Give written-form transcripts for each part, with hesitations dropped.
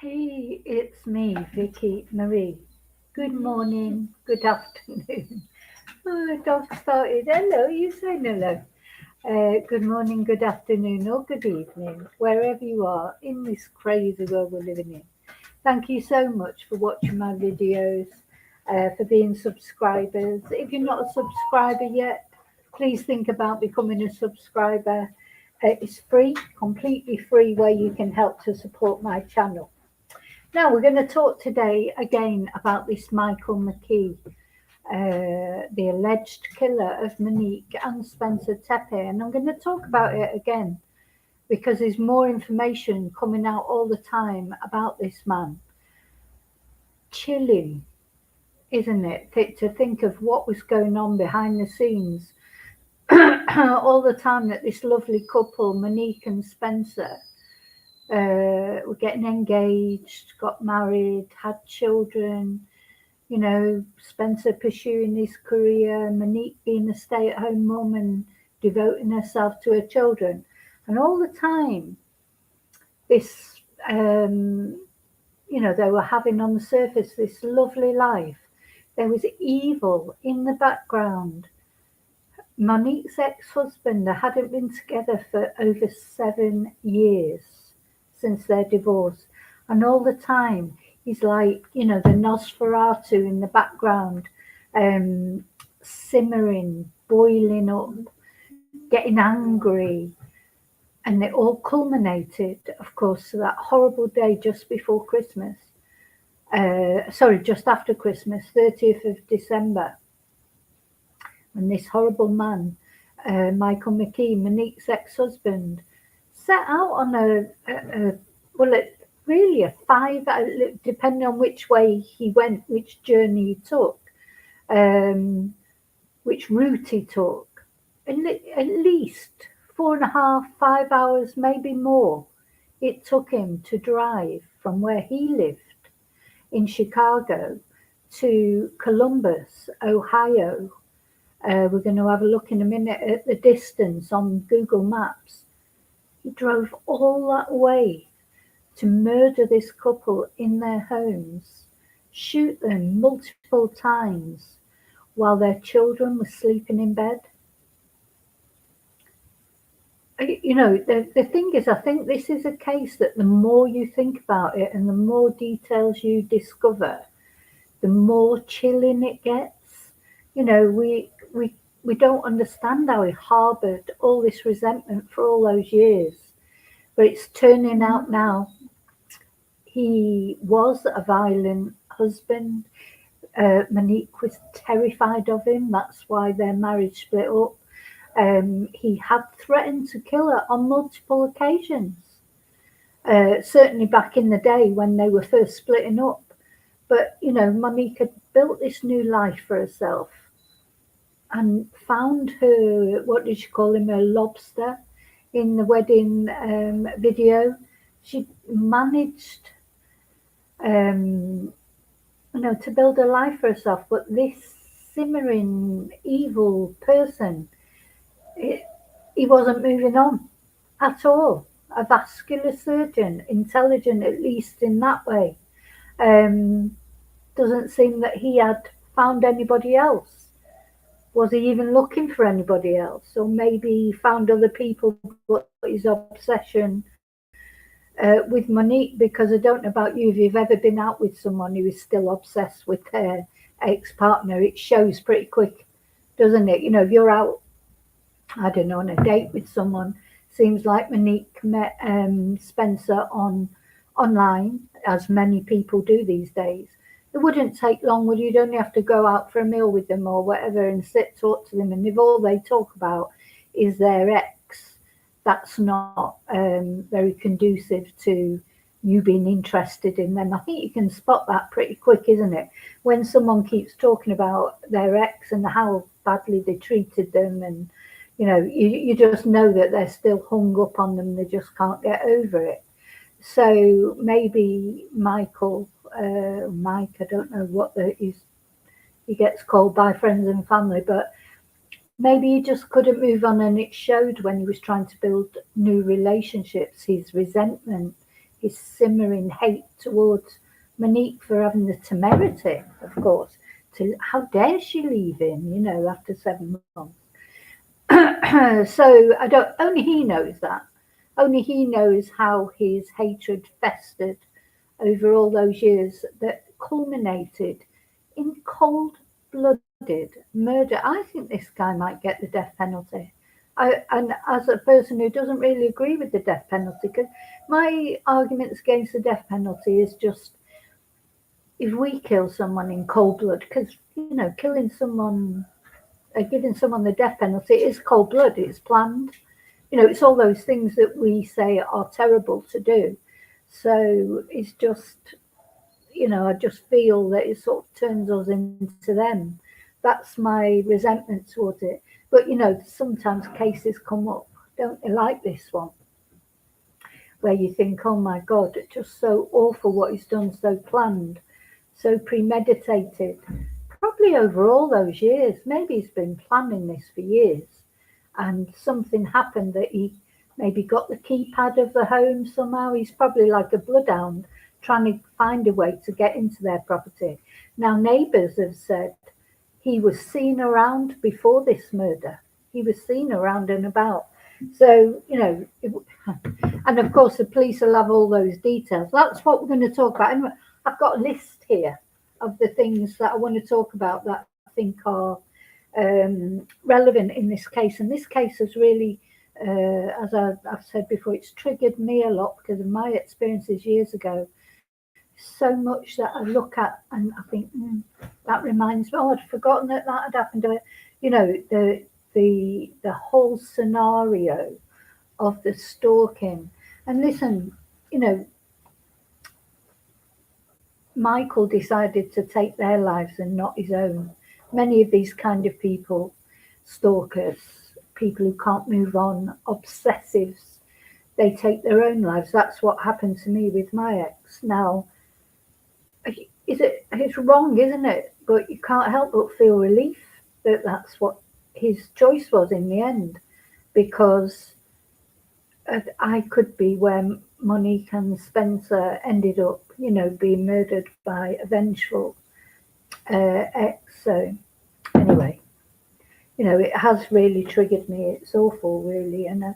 Hey, it's me, Vicky Marie. Good morning, good afternoon. Oh, the dog started. Hello, you saying hello. Good morning, good afternoon, or good evening, wherever you are in this crazy world we're living in. Thank you so much for watching my videos, for being subscribers. If you're not a subscriber yet, please think about becoming a subscriber. It's free, completely free, where you can help to support my channel. Now, we're going to talk today again about this Michael McKee, the alleged killer of Monique and Spencer Tepe. And I'm going to talk about it again because there's more information coming out all the time about this man. Chilling, isn't it? To think of what was going on behind the scenes all the time, that this lovely couple, Monique and Spencer, were getting engaged, got married, had children. You know, Spencer pursuing his career, Monique being a stay-at-home mum and devoting herself to her children. And all the time, this, they were having on the surface this lovely life. There was evil in the background. Monique's ex-husband, they hadn't been together for over 7 years since their divorce. And all the time, he's like, the Nosferatu in the background, simmering, boiling up, getting angry. And it all culminated, of course, to that horrible day just before Christmas. Just after Christmas, 30th of December. And this horrible man, Michael McKee, Monique's ex-husband, set out on really a five, depending on which way he went, which journey he took, which route he took, at least 4.5, 5 hours, maybe more, it took him to drive from where he lived in Chicago to Columbus, Ohio. We're going to have a look in a minute at the distance on Google Maps. He drove all that way to murder this couple in their homes, shoot them multiple times while their children were sleeping in bed. The thing is, I think this is a case that the more you think about it and the more details you discover, the more chilling it gets. We don't understand how he harbored all this resentment for all those years. But it's turning out now he was a violent husband. Monique was terrified of him. That's why their marriage split up. He had threatened to kill her on multiple occasions. Certainly back in the day when they were first splitting up. But, Monique had built this new life for herself and found her, what did she call him, her lobster in the wedding video. She managed, to build a life for herself. But this simmering evil person, he wasn't moving on at all. A vascular surgeon, intelligent at least in that way. Doesn't seem that he had found anybody else. Was he even looking for anybody else? Or maybe he found other people, but his obsession with Monique, because I don't know about you, if you've ever been out with someone who is still obsessed with their ex-partner, it shows pretty quick, doesn't it? If you're out, I don't know, on a date with someone, seems like Monique met Spencer online, as many people do these days. It wouldn't take long, would you? You'd only have to go out for a meal with them or whatever and talk to them. And if all they talk about is their ex, that's not very conducive to you being interested in them. I think you can spot that pretty quick, isn't it? When someone keeps talking about their ex and how badly they treated them, and you just know that they're still hung up on them. They just can't get over it. So maybe Mike, I don't know what he gets called by friends and family, but maybe he just couldn't move on, and it showed when he was trying to build new relationships, his resentment, his simmering hate towards Monique for having the temerity, of course, to how dare she leave him, after 7 months. So I don't. Only he knows that. Only he knows how his hatred festered over all those years that culminated in cold-blooded murder. I think this guy might get the death penalty. And as a person who doesn't really agree with the death penalty, because my arguments against the death penalty is just if we kill someone in cold blood, because killing someone, giving someone the death penalty is cold blood. It's planned. It's all those things that we say are terrible to do. So it's just, I just feel that it sort of turns us into them. That's my resentment towards it. But, sometimes cases come up, don't they, like this one, where you think, oh my God, it's just so awful what he's done, so planned, so premeditated. Probably over all those years, maybe he's been planning this for years, and something happened that he maybe got the keypad of the home somehow. He's probably like a bloodhound trying to find a way to get into their property. Now, neighbours have said he was seen around before this murder. He was seen around and about. So, and of course the police will have all those details. That's what we're going to talk about. Anyway, I've got a list here of the things that I want to talk about that I think are relevant in this case. And this case has really, as I've said before, it's triggered me a lot because of my experiences years ago. So much that I look at and I think, that reminds me, I'd forgotten that had happened to it. The whole scenario of the stalking. And listen, Michael decided to take their lives and not his own. Many of these kind of people, stalkers, people who can't move on, obsessives, they take their own lives. That's what happened to me with my ex. Now, it's wrong, isn't it? But you can't help but feel relief that that's what his choice was in the end, because I could be where Monique and Spencer ended up, being murdered by a vengeful ex. So anyway, it has really triggered me. It's awful, really. And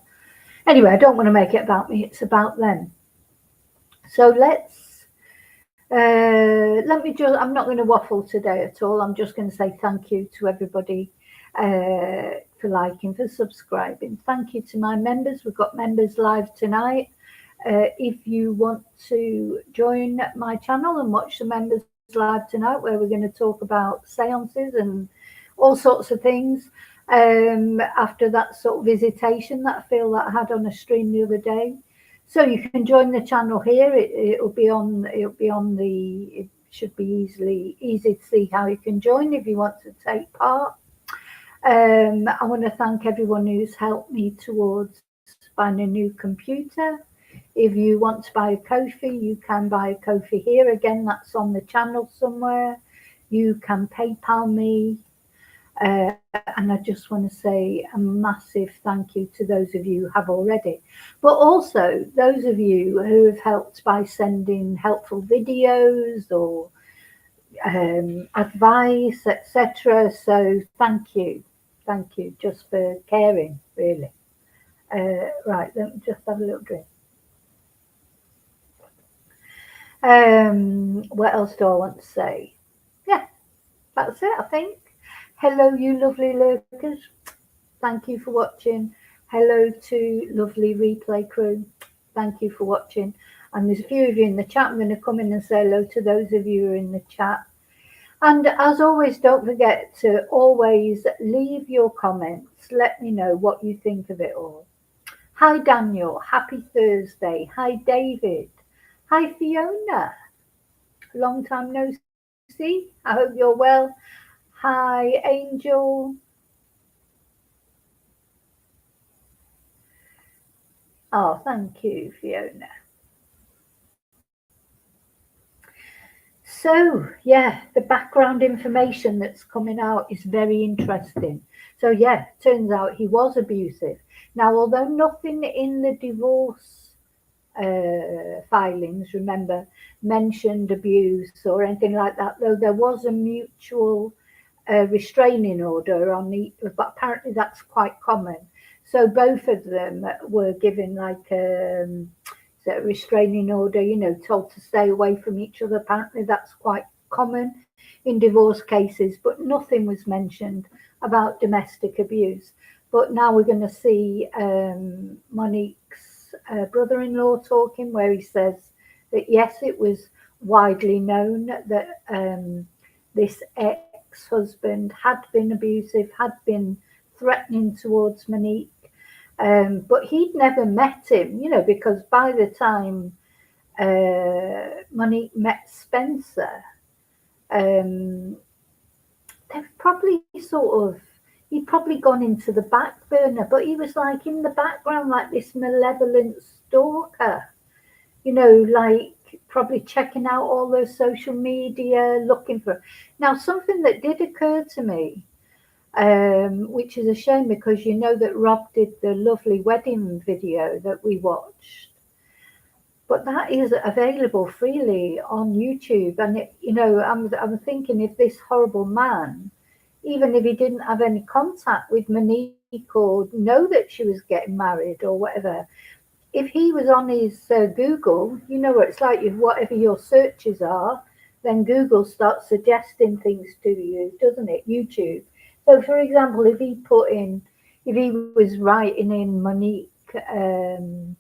anyway, I don't want to make it about me. It's about them. So let me just, I'm not going to waffle today at all. I'm just going to say thank you to everybody for liking, for subscribing. Thank you to my members. We've got members live tonight. If you want to join my channel and watch the members live tonight, where we're going to talk about seances and all sorts of things, after that sort of visitation that I feel that I had on a stream the other day. So you can join the channel here. It'll be on the, it should be easy to see how you can join if you want to take part. I want to thank everyone who's helped me towards buying a new computer. If you want to buy a Ko-fi, you can buy a Ko-fi here. Again, that's on the channel somewhere. You can PayPal me. And I just want to say a massive thank you to those of you who have already, but also those of you who have helped by sending helpful videos or advice, etc. So thank you just for caring, really. Right, let me just have a little drink. What else do I want to say? Yeah, that's it, I think. Hello, you lovely lurkers. Thank you for watching. Hello to lovely replay crew. Thank you for watching. And there's a few of you in the chat. I'm going to come in and say hello to those of you who are in the chat. And as always, don't forget to always leave your comments. Let me know what you think of it all. Hi, Daniel. Happy Thursday. Hi, David. Hi, Fiona. Long time no see. I hope you're well. Hi, Angel. Oh, thank you, Fiona. So, yeah, the background information that's coming out is very interesting. So, yeah, turns out he was abusive. Now, although nothing in the divorce filings, remember, mentioned abuse or anything like that, though there was a mutual restraining order on the, but apparently that's quite common. So both of them were given like a restraining order, told to stay away from each other. Apparently that's quite common in divorce cases, but nothing was mentioned about domestic abuse. But now we're going to see Monique's brother-in-law talking, where he says that yes, it was widely known that this ex-husband had been abusive, had been threatening towards Monique, but he'd never met him, because by the time Monique met Spencer, they've probably he'd probably gone into the back burner, but he was like in the background, like this malevolent stalker, like probably checking out all their social media, looking for. Now, something that did occur to me, which is a shame because that Rob did the lovely wedding video that we watched, but that is available freely on YouTube. And I'm thinking, if this horrible man, even if he didn't have any contact with Monique or know that she was getting married or whatever, if he was on his Google, what it's like, whatever your searches are, then Google starts suggesting things to you, doesn't it? YouTube. So, for example, if he was writing in Monique, don't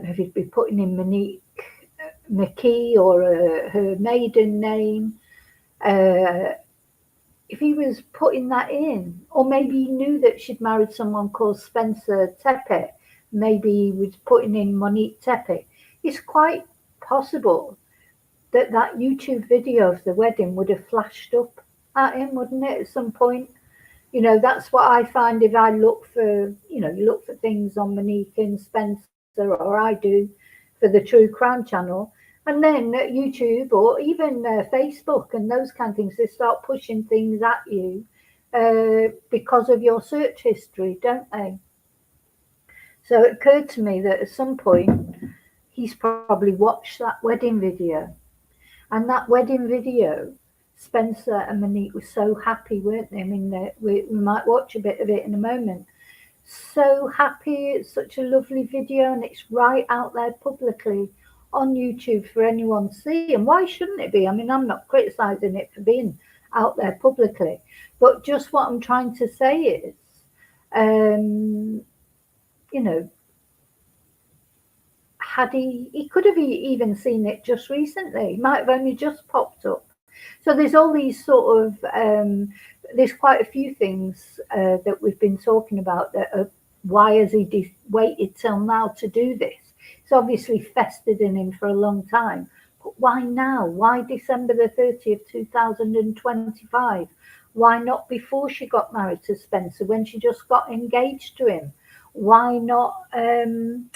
know if he'd be putting in Monique McKee or her maiden name. If he was putting that in, or maybe he knew that she'd married someone called Spencer Tepe, maybe he was putting in Monique Tepe. It's quite possible that YouTube video of the wedding would have flashed up at him, wouldn't it, at some point? That's what I find if I look for, you look for things on Monique and Spencer, or I do for the True Crime channel. And then YouTube or even Facebook and those kind of things, they start pushing things at you because of your search history, don't they? So it occurred to me that at some point, he's probably watched that wedding video. And that wedding video, Spencer and Monique were so happy, weren't they? I mean, we might watch a bit of it in a moment. So happy, it's such a lovely video, and it's right out there publicly on YouTube for anyone to see. And why shouldn't it be? I mean, I'm not criticizing it for being out there publicly, but just what I'm trying to say is, had he could have even seen it just recently. It might have only just popped up. So there's all these sort of there's quite a few things that we've been talking about that why has he waited till now to do this? It's obviously festered in him for a long time. But why now? Why December the 30th, 2025? Why not before she got married to Spencer, when she just got engaged to him? Why not, when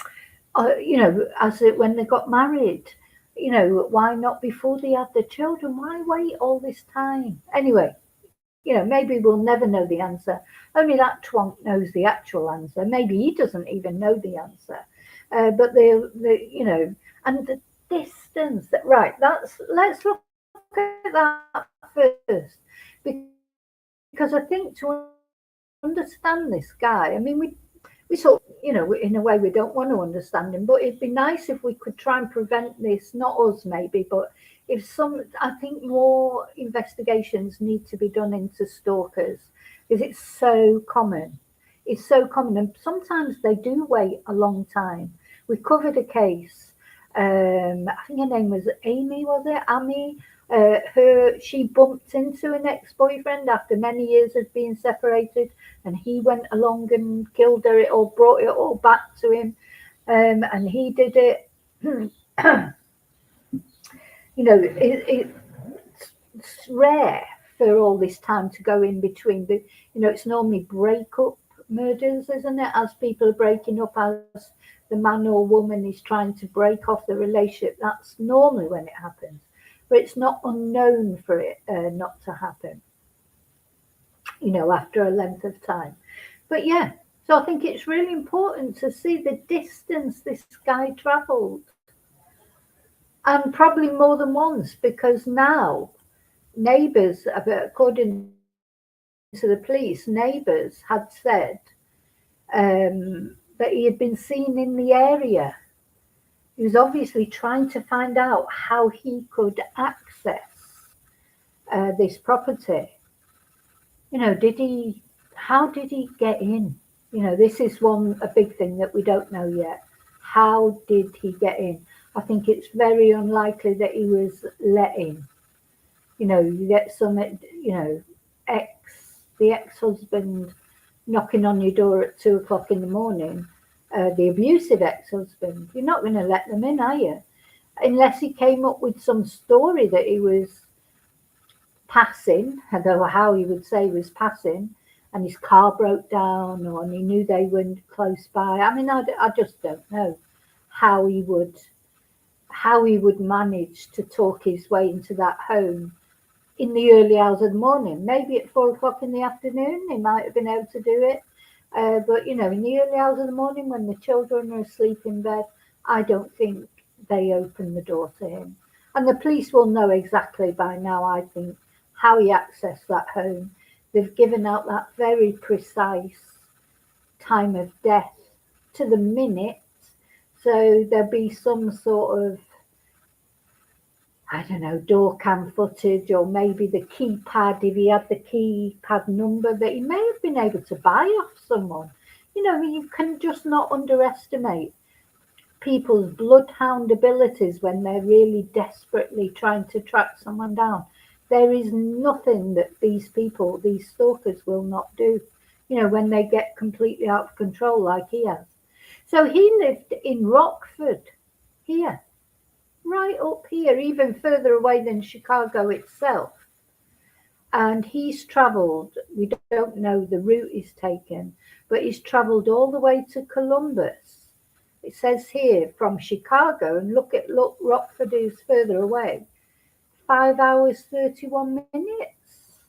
they got married? Why not before they had the children? Why wait all this time? Anyway, maybe we'll never know the answer. Only that twonk knows the actual answer. Maybe he doesn't even know the answer. But and the distance. Right, let's look at that first, because I think to understand this guy, I mean, we sort of, in a way, we don't want to understand him, but it'd be nice if we could try and prevent this. Not us, maybe, but I think more investigations need to be done into stalkers, because it's so common. It's so common, and sometimes they do wait a long time. We covered a case. I think her name was Amy, was it? Amy. She bumped into an ex-boyfriend after many years of being separated, and he went along and killed her, or brought it all back to him, and he did it. It's rare for all this time to go in between. It's normally breakup murders, isn't it? As people are breaking up, as the man or woman is trying to break off the relationship, that's normally when it happens. But it's not unknown for it not to happen, after a length of time. But yeah, So I think it's really important to see the distance this guy travelled, and probably more than once, because now neighbours, according to the police, neighbours had said that he had been seen in the area. He was obviously trying to find out how he could access this property. Did he? How did he get in? This is a big thing that we don't know yet. How did he get in? I think it's very unlikely that he was let in. You get some, ex, the ex-husband knocking on your door at 2 o'clock in the morning, the abusive ex-husband. You're not going to let them in, are you? Unless he came up with some story that he was passing, although how he would say he was passing, and his car broke down, or and he knew they weren't close by. I mean, I just don't know how he would manage to talk his way into that home in the early hours of the morning. Maybe at 4 o'clock in the afternoon, he might have been able to do it. But in the early hours of the morning when the children are asleep in bed, I don't think they open the door to him. And the police will know exactly by now, I think, how he accessed that home. They've given out that very precise time of death to the minute. So there'll be some sort of, I don't know, door cam footage, or maybe the keypad, if he had the keypad number that he may have been able to buy off someone. You can just not underestimate people's bloodhound abilities when they're really desperately trying to track someone down. There is nothing that these people, these stalkers, will not do, when they get completely out of control like he has. So he lived in Rockford, here, right up here, even further away than Chicago itself. And he's travelled, we don't know the route he's taken, but he's travelled all the way to Columbus. It says here from Chicago, and look, Rockford is further away, 5 hours, 31 minutes.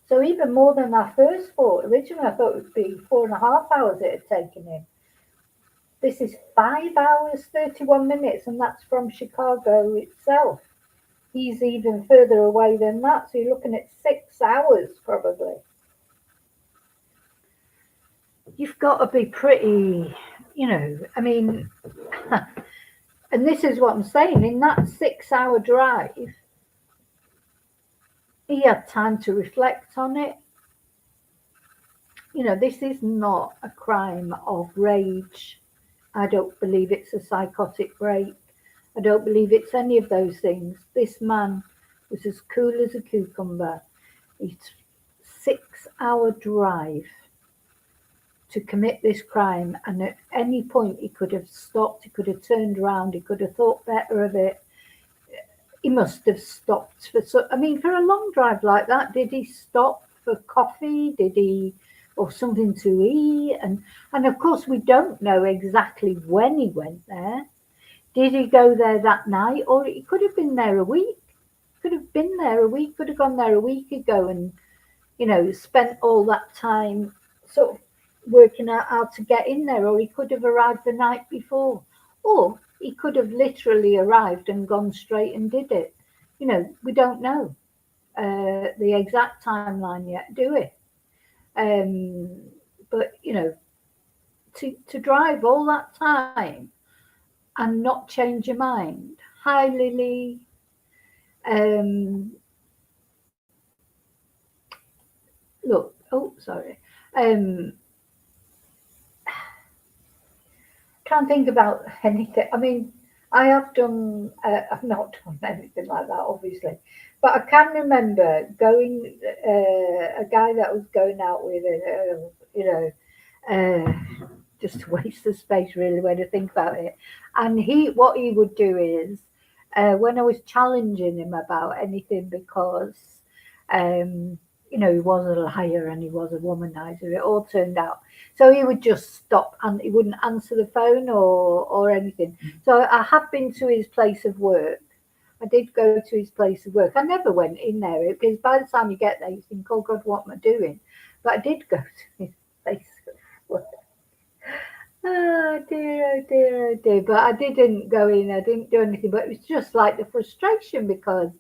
So even more than I first thought. Originally, I thought it would be 4.5 hours it had taken him. This is 5 hours, 31 minutes, and that's from Chicago itself. He's even further away than that, so you're looking at 6 hours probably. You've got to be pretty, I mean, and this is what I'm saying, in that 6-hour drive, he had time to reflect on it. This is not a crime of rage. I don't believe it's a psychotic break. I don't believe it's any of those things. This man was as cool as a cucumber. It's 6-hour drive to commit this crime, and at any point he could have stopped, he could have turned around, he could have thought better of it. He must have stopped for a long drive like that. Did he stop for coffee? Did he, or something to eat? And of course we don't know exactly when he went there. Did he go there that night, or he could have been there a week? Could have been there a week. Could have gone there a week ago, and spent all that time sort of working out how to get in there. Or he could have arrived the night before, or he could have literally arrived and gone straight and did it. We don't know the exact timeline yet, do we? But to drive all that time and not change your mind. Hi, Lily. Look, oh, sorry. Can't think about anything. I mean, I have done, I've not done anything like that, obviously. But I can remember going, a guy that I was going out with, just a waste of space, really, when I think about it. And what he would do is, when I was challenging him about anything, because, he was a liar and he was a womanizer, it all turned out. So he would just stop and he wouldn't answer the phone or anything. So I have been to his place of work. I did go to his place of work. I never went in there because by the time you get there, you think, oh God, what am I doing? But I did go to his place of work. Oh dear, oh dear, oh dear. But I didn't go in, I didn't do anything, but it was just like the frustration because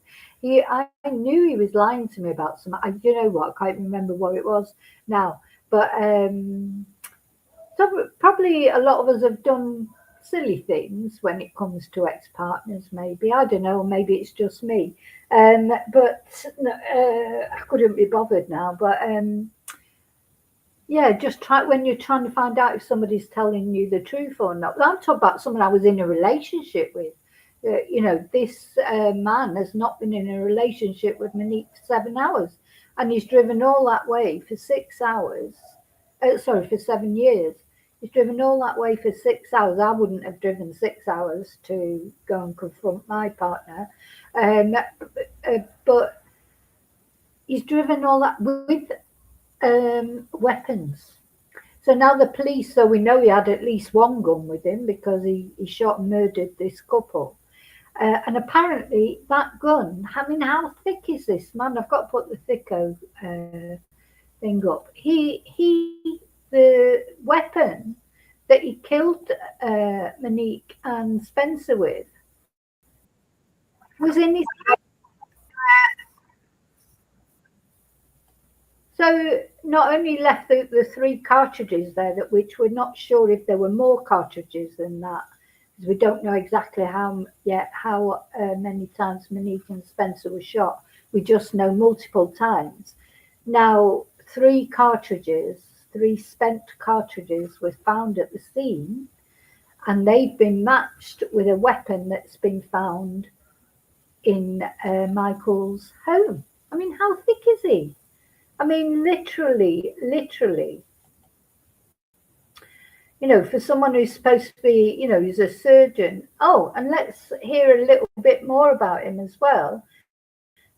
I knew he was lying to me about some, you know what, I can't remember what it was now, but so probably a lot of us have done silly things when it comes to ex-partners, maybe. I don't know, maybe it's just me. But I couldn't be bothered now, but yeah, just try when you're trying to find out if somebody's telling you the truth or not. I'm talking about someone I was in a relationship with. You know, this man has not been in a relationship with Monique for 7 hours, and he's driven all that way for 6 hours. Sorry, for 7 years. He's driven all that way for 6 hours. I wouldn't have driven 6 hours to go and confront my partner, but he's driven all that with weapons. So now the police, so we know he had at least one gun with him because he shot and murdered this couple. And apparently that gun, I mean, how thick is this man? I've got to put the thicko thing up. The weapon that he killed Monique and Spencer with was in his. So not only left the three cartridges there, that which we're not sure if there were more cartridges than that, because we don't know exactly how many times Monique and Spencer were shot. We just know multiple times. Now, three spent cartridges were found at the scene, and they've been matched with a weapon that's been found in Michael's home. I mean, how thick is he? I mean, literally, you know, for someone who's supposed to be, you know, he's a surgeon. Oh, and let's hear a little bit more about him as well.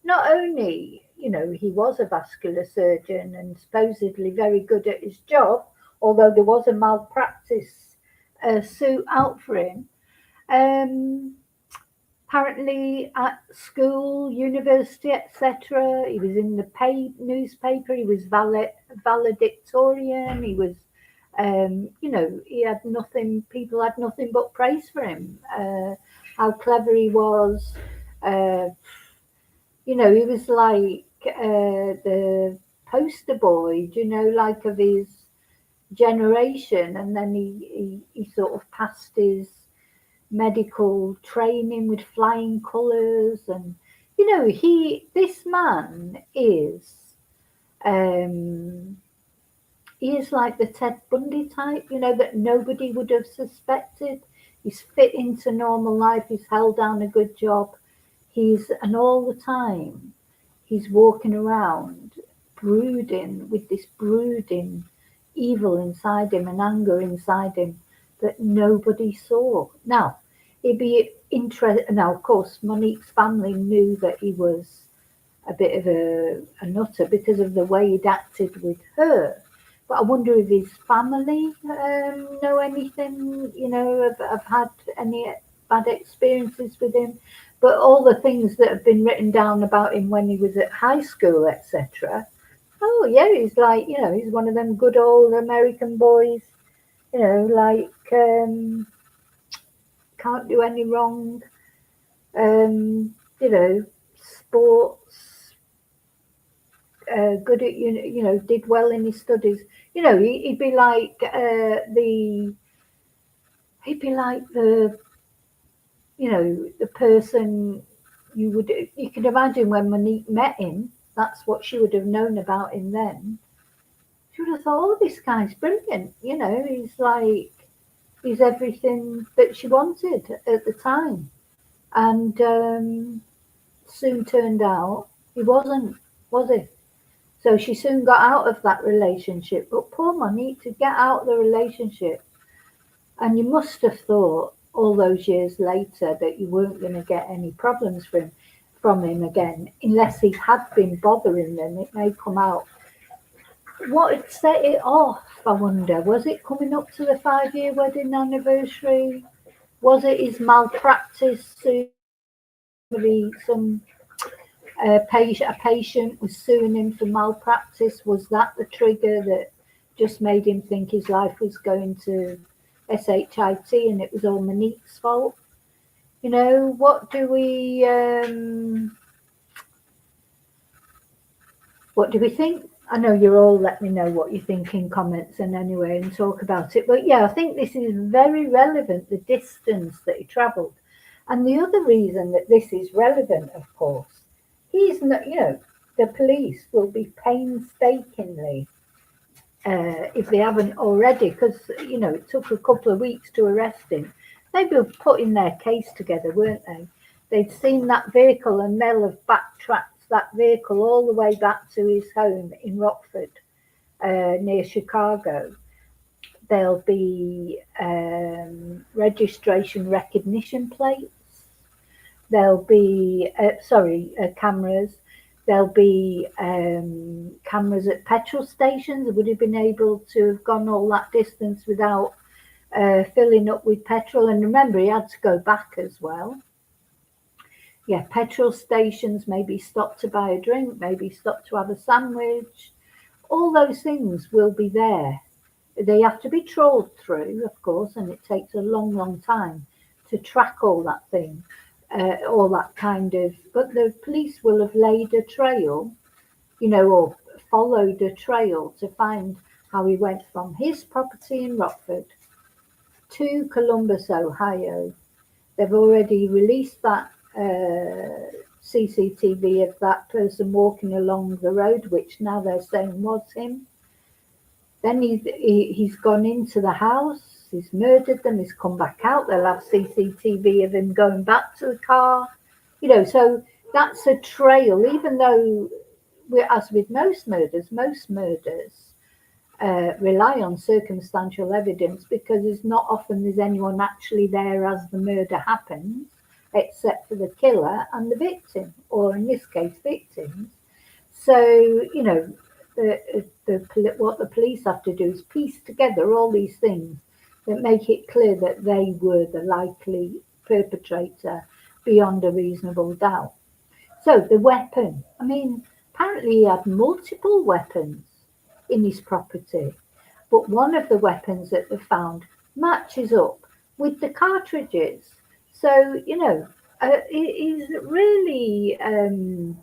Not only, you know, he was a vascular surgeon and supposedly very good at his job, although there was a malpractice suit out for him. Um, Apparently at school, university, etc. He was in the paid newspaper. He was valedictorian. He was, you know, he had nothing. People had nothing but praise for him. How clever he was. Uh, you know, he was like the poster boy. You know, like of his generation. And then he sort of passed his medical training with flying colours, and you know, this man um he is like the Ted Bundy type, you know, that nobody would have suspected. He's fit into normal life, he's held down a good job, and all the time he's walking around brooding with this brooding evil inside him and anger inside him that nobody saw. Now, it'd be interesting. Now, of course, Monique's family knew that he was a bit of a nutter because of the way he'd acted with her. But I wonder if his family know anything, you know, have had any bad experiences with him. But all the things that have been written down about him when he was at high school, etc. Oh, yeah, he's like, you know, he's one of them good old American boys, you know, like can't do any wrong, you know, sports, good at, you know, did well in his studies. You know, he'd be like the, you know, the person you could imagine when Monique met him. That's what she would have known about him then. She would have thought, oh, this guy's brilliant. You know, he's everything that she wanted at the time. And soon turned out he wasn't, was he? So she soon got out of that relationship. But poor Monique, to get out of the relationship, and you must have thought all those years later that you weren't going to get any problems from him again, unless he had been bothering them. It may come out. What had set it off, I wonder? Was it coming up to the 5-year wedding anniversary? Was it his malpractice? Some a patient was suing him for malpractice. Was that the trigger that just made him think his life was going to SHIT, and it was all Monique's fault. You know, what do we think? I know you're all let me know what you think in comments and anyway and talk about it. But yeah, I think this is very relevant, the distance that he travelled. And the other reason that this is relevant, of course, he's not, the police will be painstakingly, if they haven't already, because, it took a couple of weeks to arrest him. They were putting their case together, weren't they? They'd seen that vehicle and they'll have backtracked that vehicle all the way back to his home in Rockford, near Chicago. There'll be registration recognition plates. There'll be, cameras. There'll be cameras at petrol stations. Would he have been able to have gone all that distance without filling up with petrol? And remember, he had to go back as well. Yeah, petrol stations, maybe stop to buy a drink, maybe stop to have a sandwich. All those things will be there. They have to be trawled through, of course, and it takes a long, long time to track all that thing, all that kind of. But the police will have laid a trail, or followed a trail to find how he went from his property in Rockford to Columbus, Ohio. They've already released that CCTV of that person walking along the road, which now they're saying was him. Then he's gone into the house, he's murdered them, he's come back out. They'll have CCTV of him going back to the car. So that's a trail, even though, as with most murders rely on circumstantial evidence, because it's not often there's anyone actually there as the murder happens, except for the killer and the victim, or in this case, victims. So, what the police have to do is piece together all these things that make it clear that they were the likely perpetrator beyond a reasonable doubt. So the weapon, apparently he had multiple weapons in his property, but one of the weapons that they found matches up with the cartridges. So, he's really, and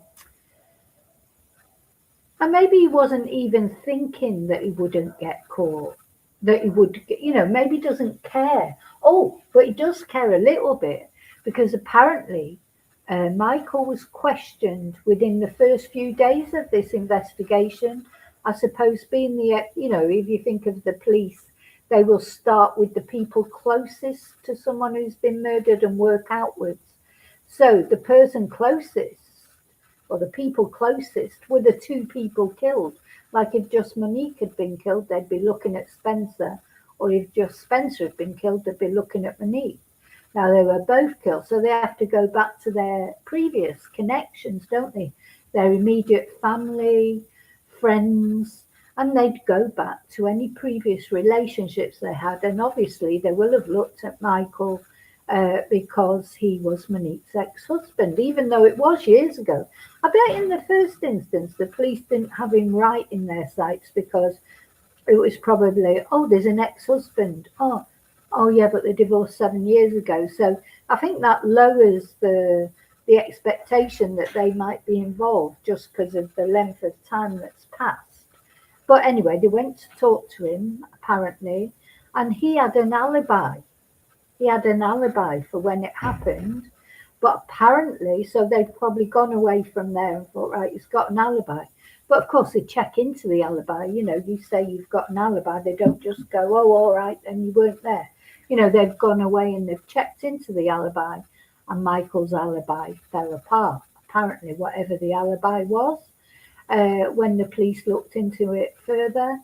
maybe he wasn't even thinking that he wouldn't get caught, that he would, maybe he doesn't care. Oh, but he does care a little bit, because apparently Michael was questioned within the first few days of this investigation. I suppose being if you think of the police, they will start with the people closest to someone who's been murdered and work outwards. So the person closest, or the people closest, were the two people killed. Like if just Monique had been killed, they'd be looking at Spencer. Or if just Spencer had been killed, they'd be looking at Monique. Now they were both killed, so they have to go back to their previous connections, don't they? Their immediate family, friends, and they'd go back to any previous relationships they had. And obviously they will have looked at Michael because he was Monique's ex-husband, even though it was years ago. I bet in the first instance the police didn't have him right in their sights, because it was probably, there's an ex-husband. Oh yeah, but they divorced 7 years ago. So I think that lowers the expectation that they might be involved, just because of the length of time that's passed. But anyway, they went to talk to him, apparently, and he had an alibi. He had an alibi for when it happened. But apparently, so they'd probably gone away from there and thought, right, he's got an alibi. But of course, they check into the alibi. You say you've got an alibi. They don't just go, oh, all right, then you weren't there. They've gone away and they've checked into the alibi. And Michael's alibi fell apart. Apparently, whatever the alibi was, when the police looked into it further,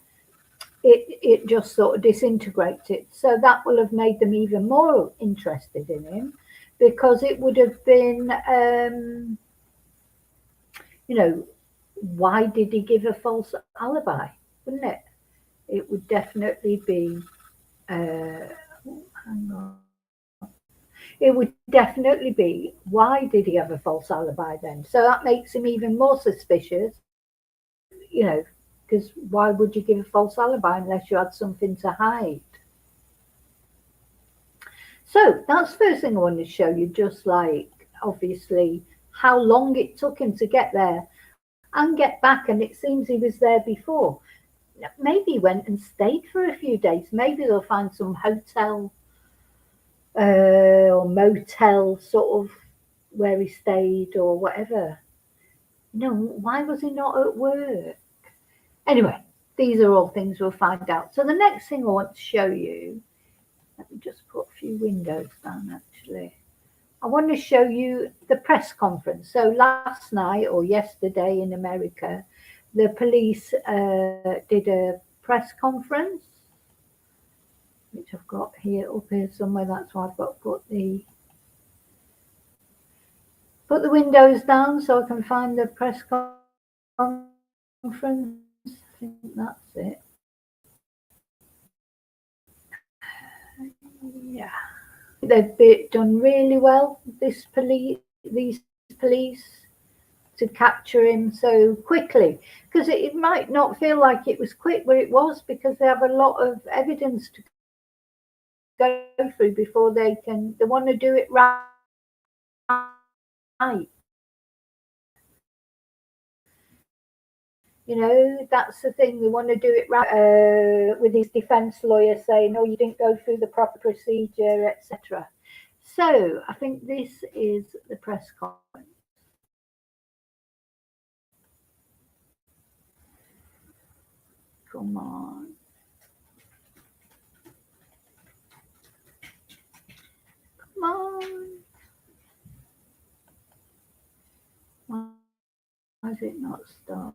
it just sort of disintegrated. So that will have made them even more interested in him, because it would have been, why did he give a false alibi? Wouldn't it? It would definitely be, hang on. It would definitely be, why did he have a false alibi then? So that makes him even more suspicious, because why would you give a false alibi unless you had something to hide? So that's the first thing I wanted to show you, just like obviously how long it took him to get there and get back, and it seems he was there before. Maybe he went and stayed for a few days. Maybe they'll find some hotel or motel sort of where he stayed or whatever. No, why was he not at work? Anyway, these are all things we'll find out. So the next thing I want to show you, let me just put a few windows down actually. I want to show you the press conference. So last night or yesterday in America, the police did a press conference, which I've got here up here somewhere. That's why I've got to put the windows down so I can find the press conference. I think that's it. Yeah, they've done really well. These police to capture him so quickly, because it might not feel like it was quick, but it was, because they have a lot of evidence to go through before they want to do it right. You know, that's the thing, they want to do it right, with his defense lawyer saying, oh, you didn't go through the proper procedure, etc. So I think this is the press conference. Come on. Come on. Why is it not starting?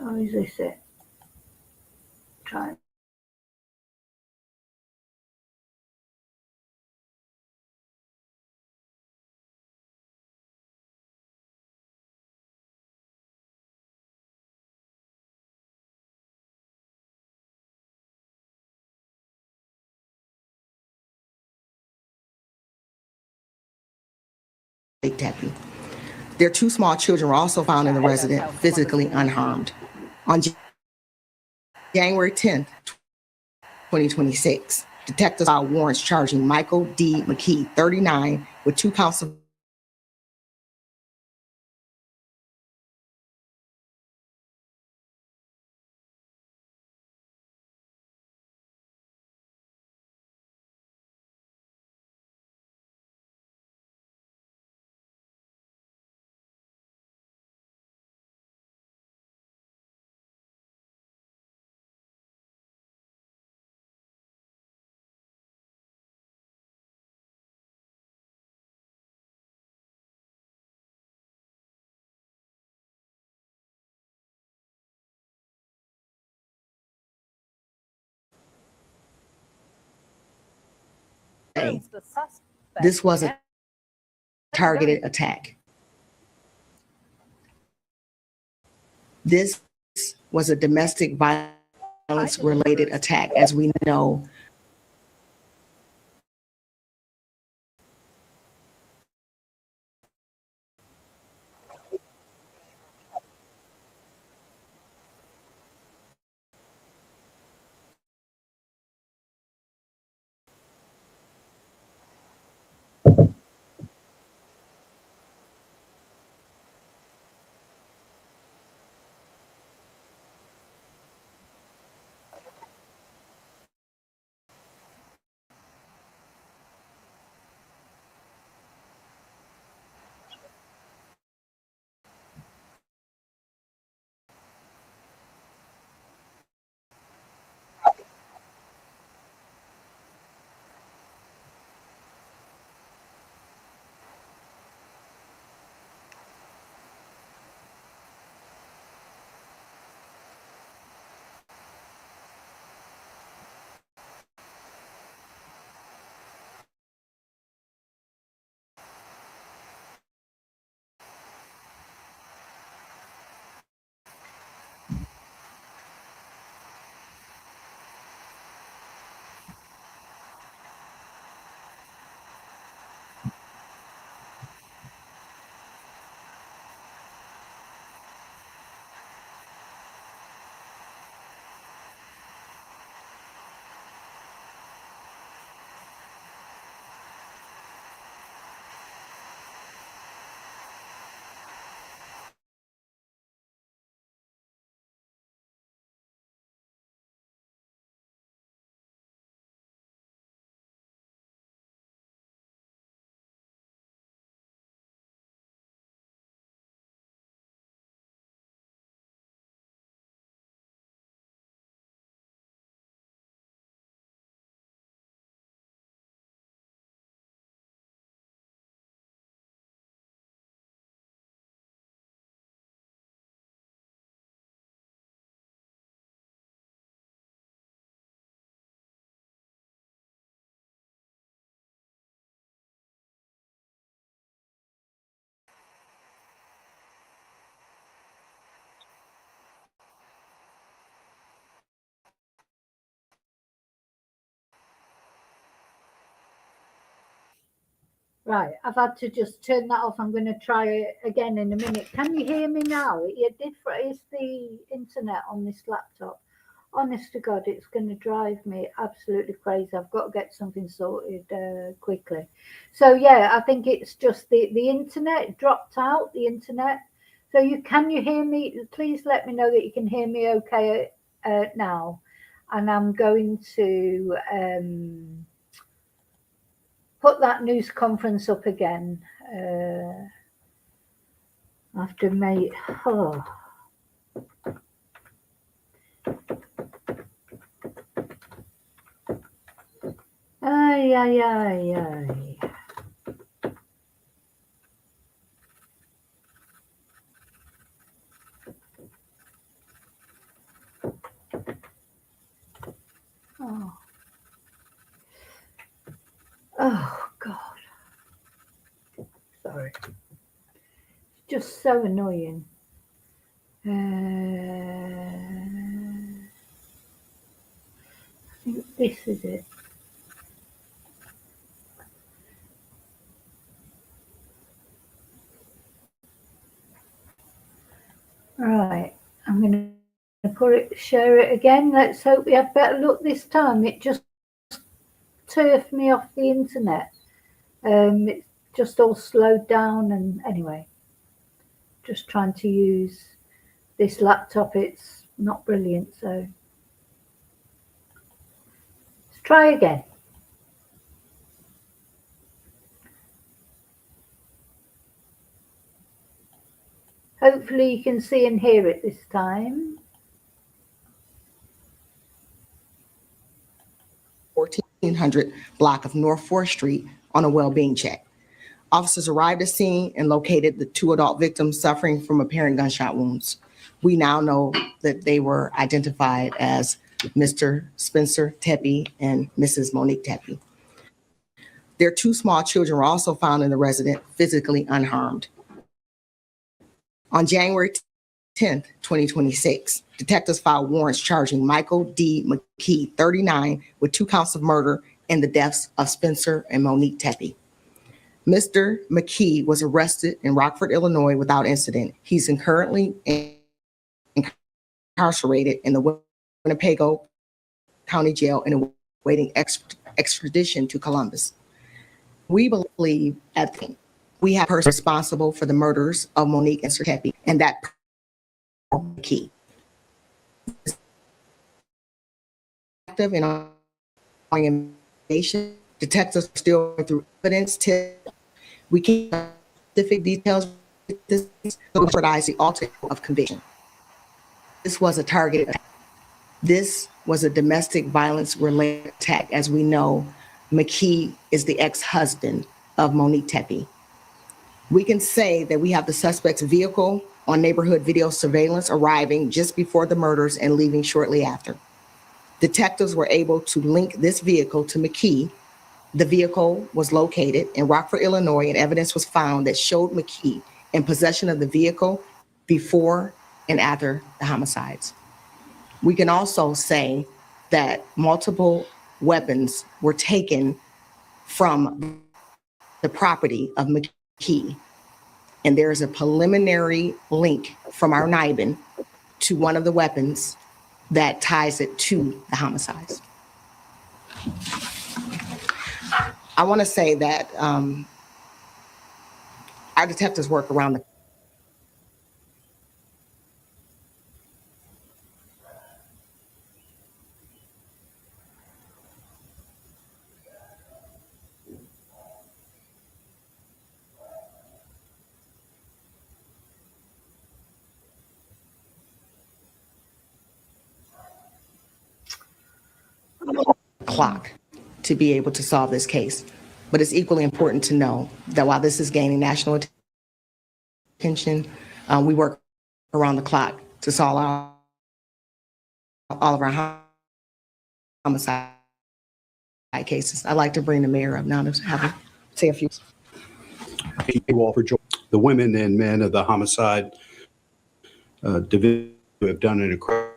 Or is this it? Try. Deputy. Their two small children were also found in the residence, physically unharmed. On January 10th, 2026, detectives filed warrants charging Michael D. McKee, 39, with 2 counts of this was a targeted attack. This was a domestic violence related attack, as we know. Right, I've had to just turn that off. I'm going to try it again in a minute. Can you hear me now? It's the internet on this laptop. Honest to God, it's going to drive me absolutely crazy. I've got to get something sorted quickly. So yeah, I think it's just the internet dropped out. The internet. So can you hear me? Please let me know that you can hear me okay now. And I'm going to put that news conference up again after May. Oh. Ay, ay, ay, ay. Oh. Oh, God. Sorry. It's just so annoying. I think this is it. Right. I'm going to share it again. Let's hope we have better luck this time. It just turfed me off the internet. It's just all slowed down, and anyway, just trying to use this laptop. It's not brilliant, so let's try again. Hopefully you can see and hear it this time. 1400 block of North 4th Street on a well-being check. Officers arrived at scene and located the 2 adult victims suffering from apparent gunshot wounds. We now know that they were identified as Mr. Spencer Tepe and Mrs. Monique Tepe. Their 2 small children were also found in the residence, physically unharmed. On January 10th, 2026, detectives filed warrants charging Michael D. McKee, 39, with 2 counts of murder in the deaths of Spencer and Monique Tepe. Mr. McKee was arrested in Rockford, Illinois without incident. He's currently incarcerated in the Winnebago County Jail and awaiting extradition to Columbus. We believe we have a person responsible for the murders of Monique and Sir Tepe, and that McKee. Active in ongoing investigation, detectives are still going through evidence. We can't specific details. This jeopardize the ultimate of conviction. This was a targeted attack. This was a domestic violence related attack. As we know, McKee is the ex-husband of Monique Tepe. We can say that we have the suspect's vehicle on neighborhood video surveillance arriving just before the murders and leaving shortly after. Detectives were able to link this vehicle to McKee. The vehicle was located in Rockford, Illinois, and evidence was found that showed McKee in possession of the vehicle before and after the homicides. We can also say that multiple weapons were taken from the property of McKee, and there is a preliminary link from our NIBIN to one of the weapons that ties it to the homicides. I want to say that our detectives work around the clock to be able to solve this case. But it's equally important to know that while this is gaining national attention, we work around the clock to solve all of our homicide cases. I'd like to bring the mayor up now to have him say a few. Thank you all for joining. The women and men of the homicide division who have done an incredible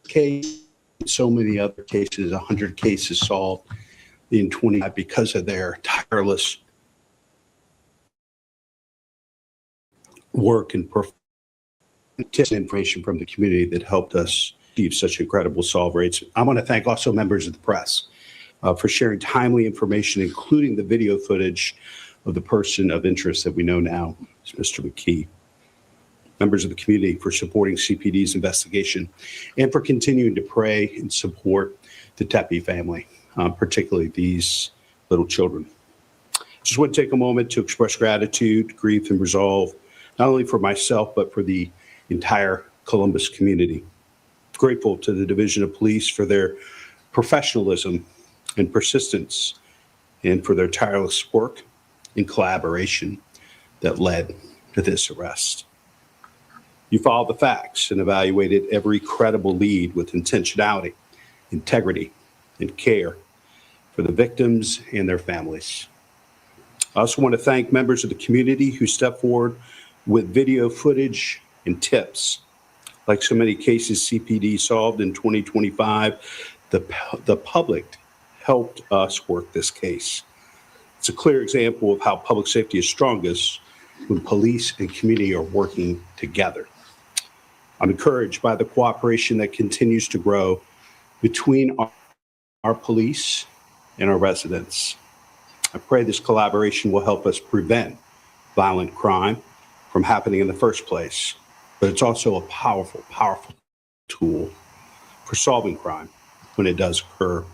case. So many other cases, 100 cases solved in 20 because of their tireless work and tips and information from the community that helped us achieve such incredible solve rates. I want to thank also members of the press for sharing timely information, including the video footage of the person of interest that we know now is Mr. McKee. Members of the community for supporting CPD's investigation and for continuing to pray and support the Tepe family, particularly these little children. Just want to take a moment to express gratitude, grief, and resolve, not only for myself, but for the entire Columbus community. Grateful to the Division of Police for their professionalism and persistence and for their tireless work and collaboration that led to this arrest. You followed the facts and evaluated every credible lead with intentionality, integrity, and care for the victims and their families. I also want to thank members of the community who stepped forward with video footage and tips. Like so many cases CPD solved in 2025, the public helped us work this case. It's a clear example of how public safety is strongest when police and community are working together. I'm encouraged by the cooperation that continues to grow between our police and our residents. I pray this collaboration will help us prevent violent crime from happening in the first place, but it's also a powerful, powerful tool for solving crime when it does occur.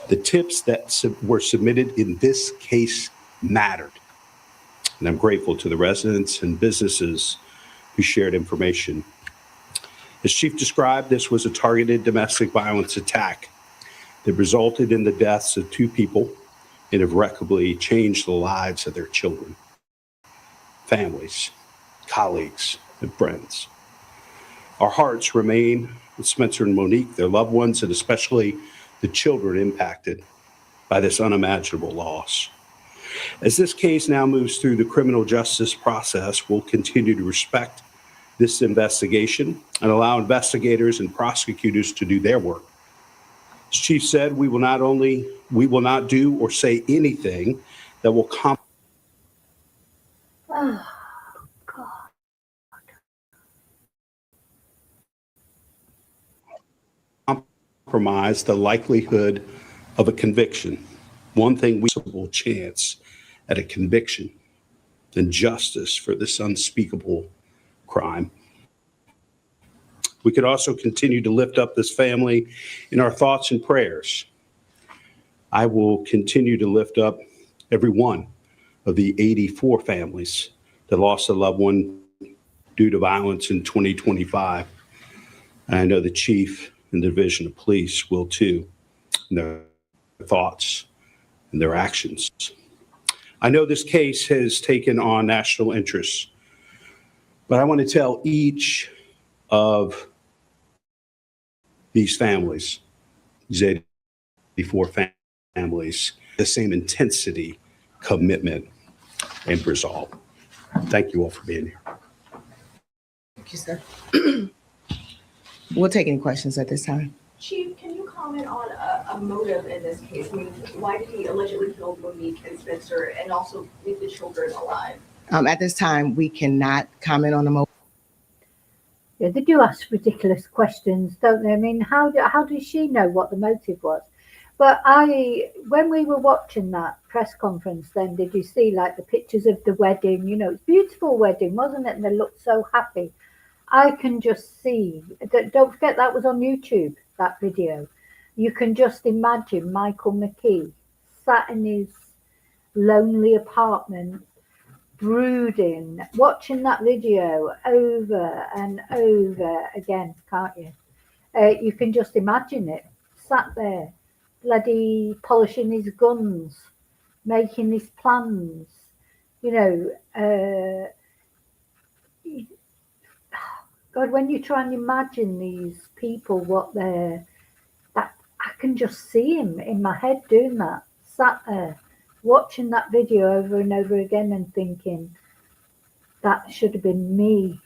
The tips that were submitted in this case mattered, and I'm grateful to the residents and businesses who shared information. As Chief described, this was a targeted domestic violence attack that resulted in the deaths of 2 people and irrevocably changed the lives of their children, families, colleagues, and friends. Our hearts remain with Spencer and Monique, their loved ones, and especially the children impacted by this unimaginable loss. As this case now moves through the criminal justice process, we'll continue to respect this investigation and allow investigators and prosecutors to do their work. As Chief said, we will not do or say anything that will compromise the likelihood of a conviction. One thing we have a chance at a conviction and justice for this unspeakable crime. We could also continue to lift up this family in our thoughts and prayers. I will continue to lift up every one of the 84 families that lost a loved one due to violence in 2025. And I know the Chief and the Division of Police will too, in their thoughts and their actions. I know this case has taken on national interest, but I want to tell each of these families, these 84 families, the same intensity, commitment, and resolve. Thank you all for being here. Thank you, sir. We'll take any questions at this time. Chief, can you comment on a motive in this case? I mean, why did he allegedly kill Monique and Spencer and also leave the children alive? At this time, we cannot comment on the motive. Yeah, they do ask ridiculous questions, don't they? I mean, how does she know what the motive was? But when we were watching that press conference, then did you see like the pictures of the wedding? You know, it's a beautiful wedding, wasn't it? And they looked so happy. I can just see that. Don't forget that was on YouTube, that video. You can just imagine Michael McKee sat in his lonely apartment, brooding, watching that video over and over again, can't you? You can just imagine it, sat there, bloody polishing his guns, making his plans, you know. God, when you try and imagine these people, I can just see him in my head doing that, sat there, watching that video over and over again and thinking, that should have been me.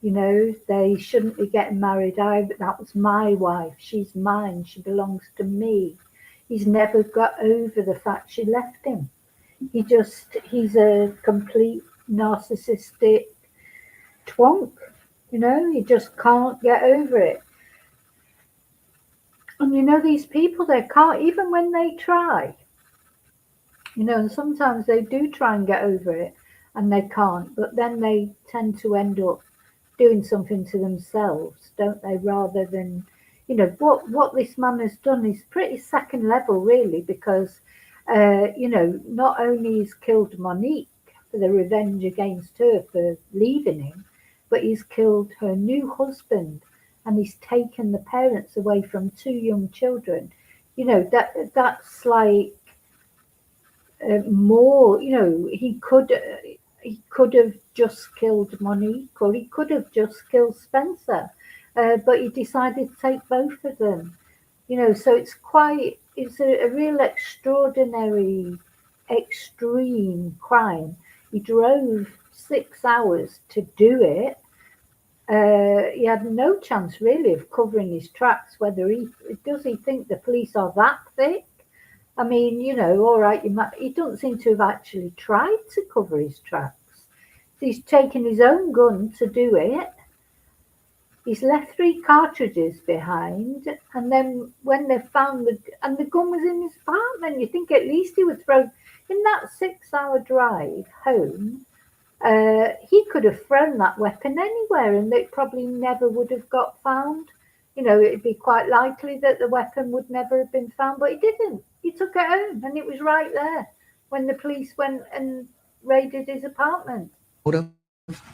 You know, they shouldn't be getting married. That was my wife. She's mine. She belongs to me. He's never got over the fact she left him. He's a complete narcissistic twonk. You know, he just can't get over it. And you know, these people, they can't, even when they try, you know, and sometimes they do try and get over it and they can't, but then they tend to end up doing something to themselves, don't they, rather than, you know, what this man has done is pretty second level, really, because, you know, not only he's killed Monique for the revenge against her for leaving him, but he's killed her new husband, and he's taken the parents away from 2 young children. You know, that's like more. You know, he could have just killed Monique, or he could have just killed Spencer, but he decided to take both of them. You know, so it's a real extraordinary, extreme crime. He drove 6 hours to do it. He had no chance really of covering his tracks. Does he think the police are that thick? I mean, you know, all right, he doesn't seem to have actually tried to cover his tracks. He's taken his own gun to do it. He's left 3 cartridges behind, and then when they found the gun was in his apartment, you think at least he would throw in that 6-hour drive home. He could have thrown that weapon anywhere and it probably never would have got found. You know, it'd be quite likely that the weapon would never have been found, but he didn't. He took it home and it was right there when the police went and raided his apartment.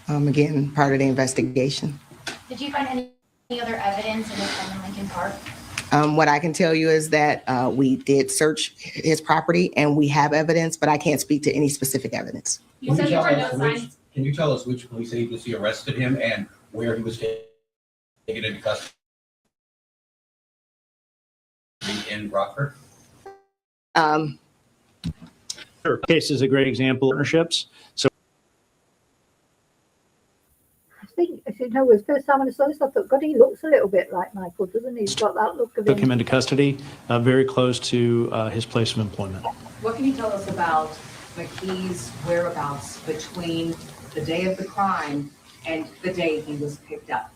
Again, part of the investigation. Did you find any other evidence in his home in Lincoln Park? What I can tell you is that we did search his property and we have evidence, but I can't speak to any specific evidence. You said there were no signs. Can you tell us which police agency arrested him and where he was taken into custody in Rockford? Sure. Case is a great example of partnerships. So I think, it was the first time when I saw this, I thought, God, he looks a little bit like Michael, doesn't he? He's got that look of took him into custody, very close to his place of employment. What can you tell us about McKee's whereabouts between the day of the crime and the day he was picked up?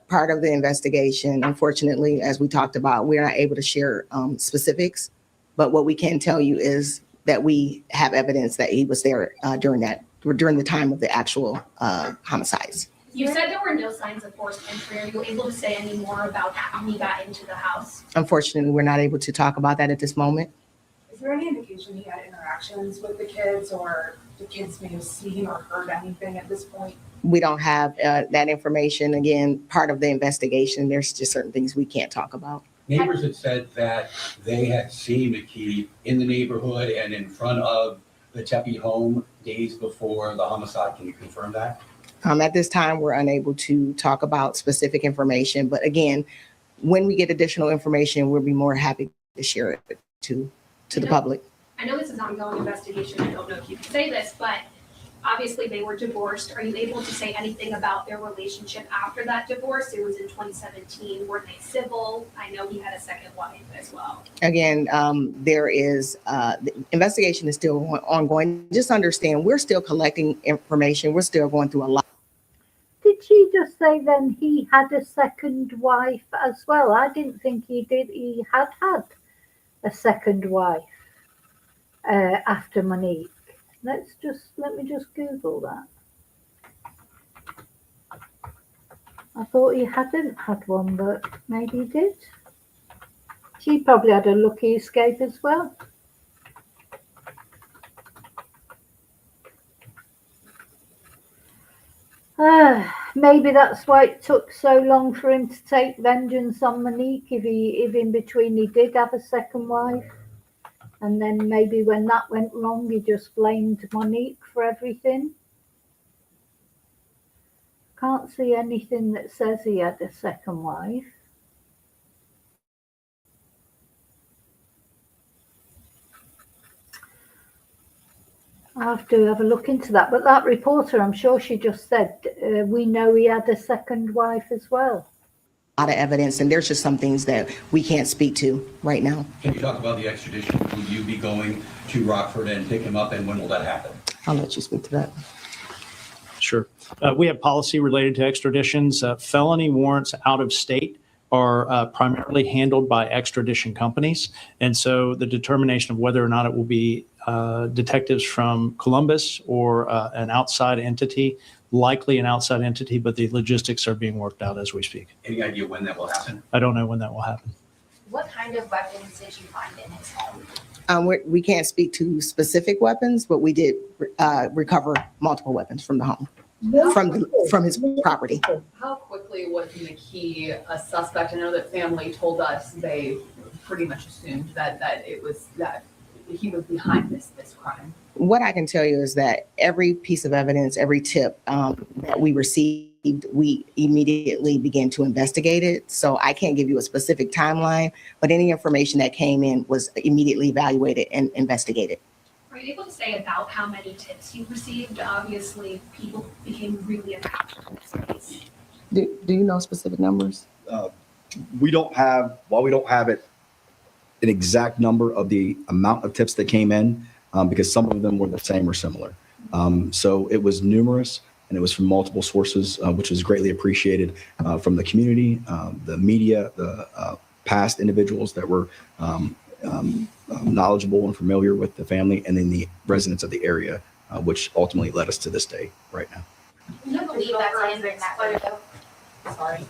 Part of the investigation, unfortunately, as we talked about, we're not able to share specifics, but what we can tell you is that we have evidence that he was there during the time of the actual homicides. You said there were no signs of forced entry. Are you able to say any more about how he got into the house? Unfortunately, we're not able to talk about that at this moment. Is there any indication he had interactions with the kids, or the kids may have seen or heard anything at this point? We don't have that information. Again, part of the investigation, there's just certain things we can't talk about. Neighbors had said that they had seen McKee in the neighborhood and in front of the Tepe home days before the homicide. Can you confirm that? At this time, we're unable to talk about specific information, but again, when we get additional information, we'll be more happy to share it to the public. I know this is an ongoing investigation. I don't know if you can say this, but obviously they were divorced. Are you able to say anything about their relationship after that divorce? It was in 2017. Were they civil? I know he had a second wife as well. Again, there is, the investigation is still ongoing. Just understand, we're still collecting information. We're still going through a lot. Did she just say then he had a second wife as well? I didn't think he did. He had a second wife after Monique. Let me just Google that. I thought he hadn't had one, but maybe he did. She probably had a lucky escape as well. Maybe that's why it took so long for him to take vengeance on Monique, if in between he did have a second wife. And then maybe when that went wrong, he just blamed Monique for everything. Can't see anything that says he had a second wife. I'll have to have a look into that. But that reporter, I'm sure she just said, we know he had a second wife as well. A lot of evidence, and there's just some things that we can't speak to right now. Can you talk about the extradition? Will you be going to Rockford and pick him up, and when will that happen? I'll let you speak to that. Sure. We have policy related to extraditions. Felony warrants out of state are primarily handled by extradition companies. And so the determination of whether or not it will be detectives from Columbus or an outside entity, likely an outside entity, but the logistics are being worked out as we speak. Any idea when that will happen? I don't know when that will happen. What kind of weapons did you find in his home? We can't speak to specific weapons, but we did recover multiple weapons from the home, from his property. How quickly was McKee a suspect? I know that family told us they pretty much assumed that he was behind this crime. What I can tell you is that every piece of evidence, every tip that we received, we immediately began to investigate it. So I can't give you a specific timeline, but any information that came in was immediately evaluated and investigated. Are you able to say about how many tips you received? Obviously, people became really attached to this case. Do you know specific numbers? While we don't have an exact number of the amount of tips that came in, because some of them were the same or similar. So it was numerous, and it was from multiple sources, which was greatly appreciated from the community, the media, the past individuals that were knowledgeable and familiar with the family, and then the residents of the area, which ultimately led us to this day right now. Do you believe that's him in that video? Sorry.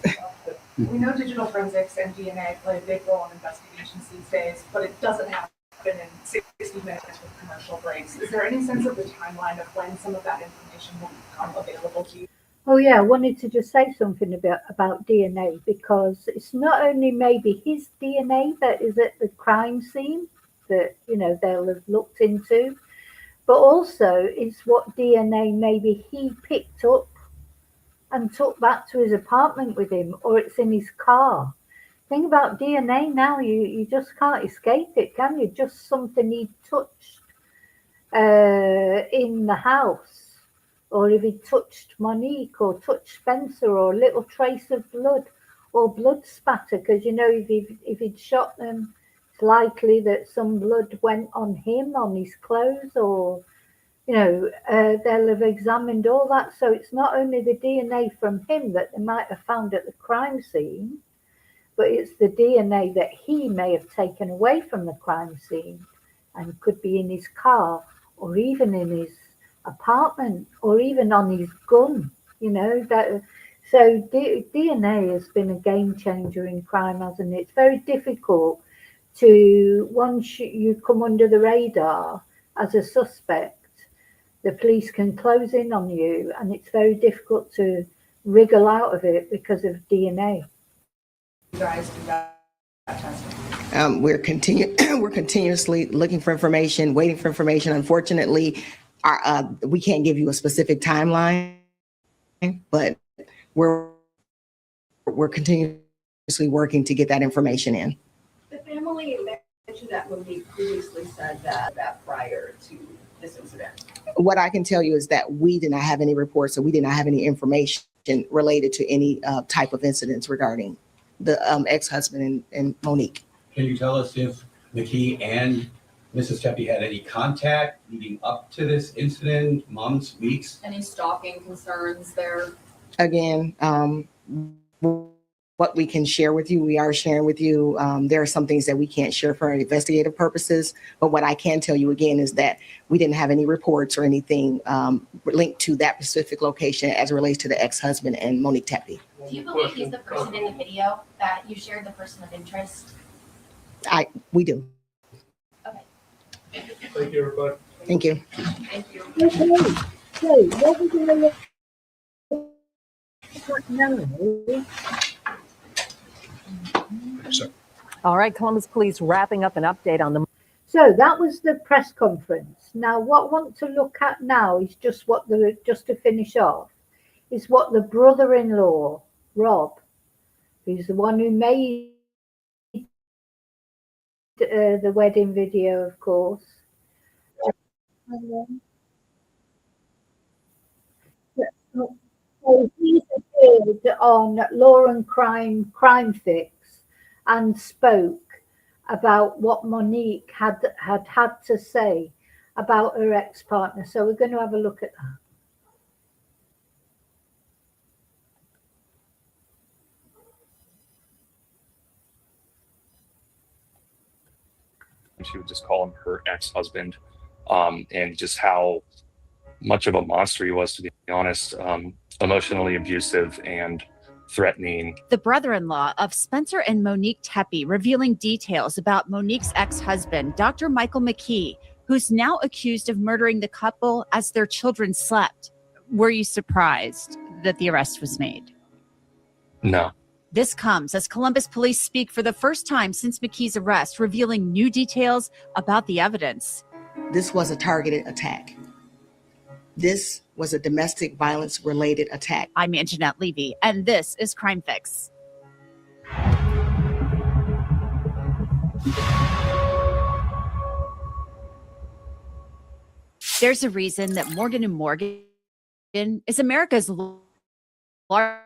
We know digital forensics and DNA play a big role in investigations these days, but it doesn't happen in 60 minutes with commercial breaks. Is there any sense of the timeline of when some of that information will become available to you? Oh yeah, I wanted to just say something about DNA, because it's not only maybe his DNA that is at the crime scene that, you know, they'll have looked into, but also it's what DNA maybe he picked up and took back to his apartment with him, or it's in his car. Thing about DNA now, you just can't escape it, can you? Just something he touched in the house, or if he touched Monique or touched Spencer, or a little trace of blood or blood spatter, because you know if he'd shot them, it's likely that some blood went on him, on his clothes, or you know, they'll have examined all that. So it's not only the DNA from him that they might have found at the crime scene, but it's the DNA that he may have taken away from the crime scene and could be in his car, or even in his apartment, or even on his gun, you know. That. So DNA has been a game changer in crime, hasn't it? It's very difficult to, once you come under the radar as a suspect, the police can close in on you, and it's very difficult to wriggle out of it because of DNA. You guys do that testing? We're continuously looking for information, waiting for information. Unfortunately, we can't give you a specific timeline, but we're continuously working to get that information in. The family mentioned that Monique previously said that prior to this incident. What I can tell you is that we did not have any reports, or we did not have any information related to any type of incidents regarding the ex-husband and Monique. Can you tell us if McKee and Mrs. Tepe had any contact leading up to this incident, months, weeks? Any stalking concerns there? Again, what we can share with you, we are sharing with you. There are some things that we can't share for investigative purposes, but what I can tell you again is that we didn't have any reports or anything linked to that specific location as it relates to the ex-husband and Monique Tepe. Do you believe he's the person in the video that you shared, the person of interest? We do. Okay. Thank you, everybody. Thank you. Thank you. Okay, what we're going to look at now. All right, Columbus Police wrapping up an update on the. So that was the press conference. Now, what I want to look at now is just to finish off, is what the brother-in-law, Rob, who's the one who made the wedding video, of course. So he appeared on Law and Crime Fix and spoke about what Monique had to say about her ex-partner. So we're going to have a look at that. she would just call him her ex-husband, and just how much of a monster he was, to be honest, emotionally abusive and threatening. The brother-in-law of Spencer and Monique Tepe revealing details about Monique's ex-husband, Dr. Michael McKee, who's now accused of murdering the couple as their children slept. Were you surprised that the arrest was made? No. This comes as Columbus police speak for the first time since McKee's arrest, revealing new details about the evidence. This was a targeted attack. This was a domestic violence related attack. I'm Anjanette Levy, and this is Crime Fix. There's a reason that Morgan & Morgan is America's largest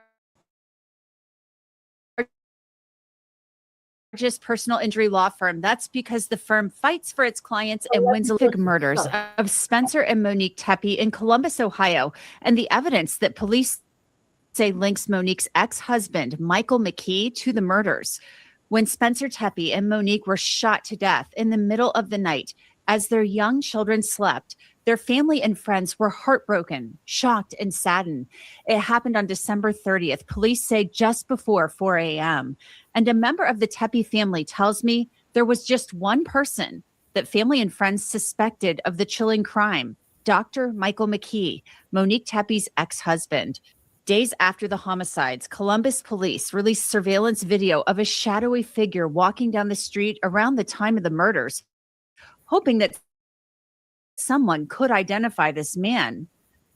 personal injury law firm. That's because the firm fights for its clients and wins the murders of Spencer and Monique Tepe in Columbus, Ohio, and the evidence that police say links Monique's ex-husband, Michael McKee, to the murders. When Spencer Tepe and Monique were shot to death in the middle of the night as their young children slept, their family and friends were heartbroken, shocked, and saddened. It happened on December 30th. Police say just before 4 a.m. And a member of the Tepe family tells me there was just one person that family and friends suspected of the chilling crime, Dr. Michael McKee, Monique Tepe's ex-husband. Days after the homicides, Columbus police released surveillance video of a shadowy figure walking down the street around the time of the murders, hoping that someone could identify this man.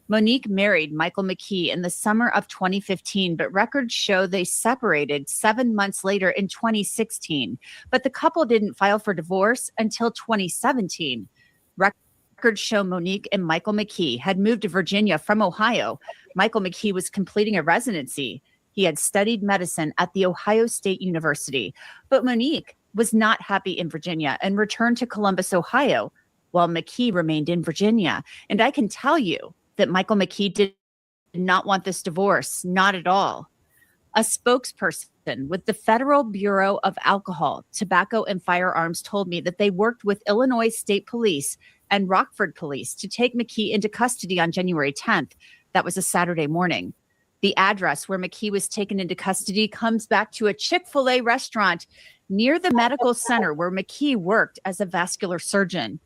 Monique married Michael McKee in the summer of 2015, but records show they separated 7 months later in 2016. But the couple didn't file for divorce until 2017. Records show Monique and Michael McKee had moved to Virginia from Ohio. Michael McKee was completing a residency. He had studied medicine at the Ohio State University. But Monique was not happy in Virginia and returned to Columbus, Ohio, while McKee remained in Virginia. And I can tell you that Michael McKee did not want this divorce, not at all. A spokesperson with the Federal Bureau of Alcohol, Tobacco, and Firearms told me that they worked with Illinois State Police and Rockford Police to take McKee into custody on January 10th. That was a Saturday morning. The address where McKee was taken into custody comes back to a Chick-fil-A restaurant near the medical center where McKee worked as a vascular surgeon.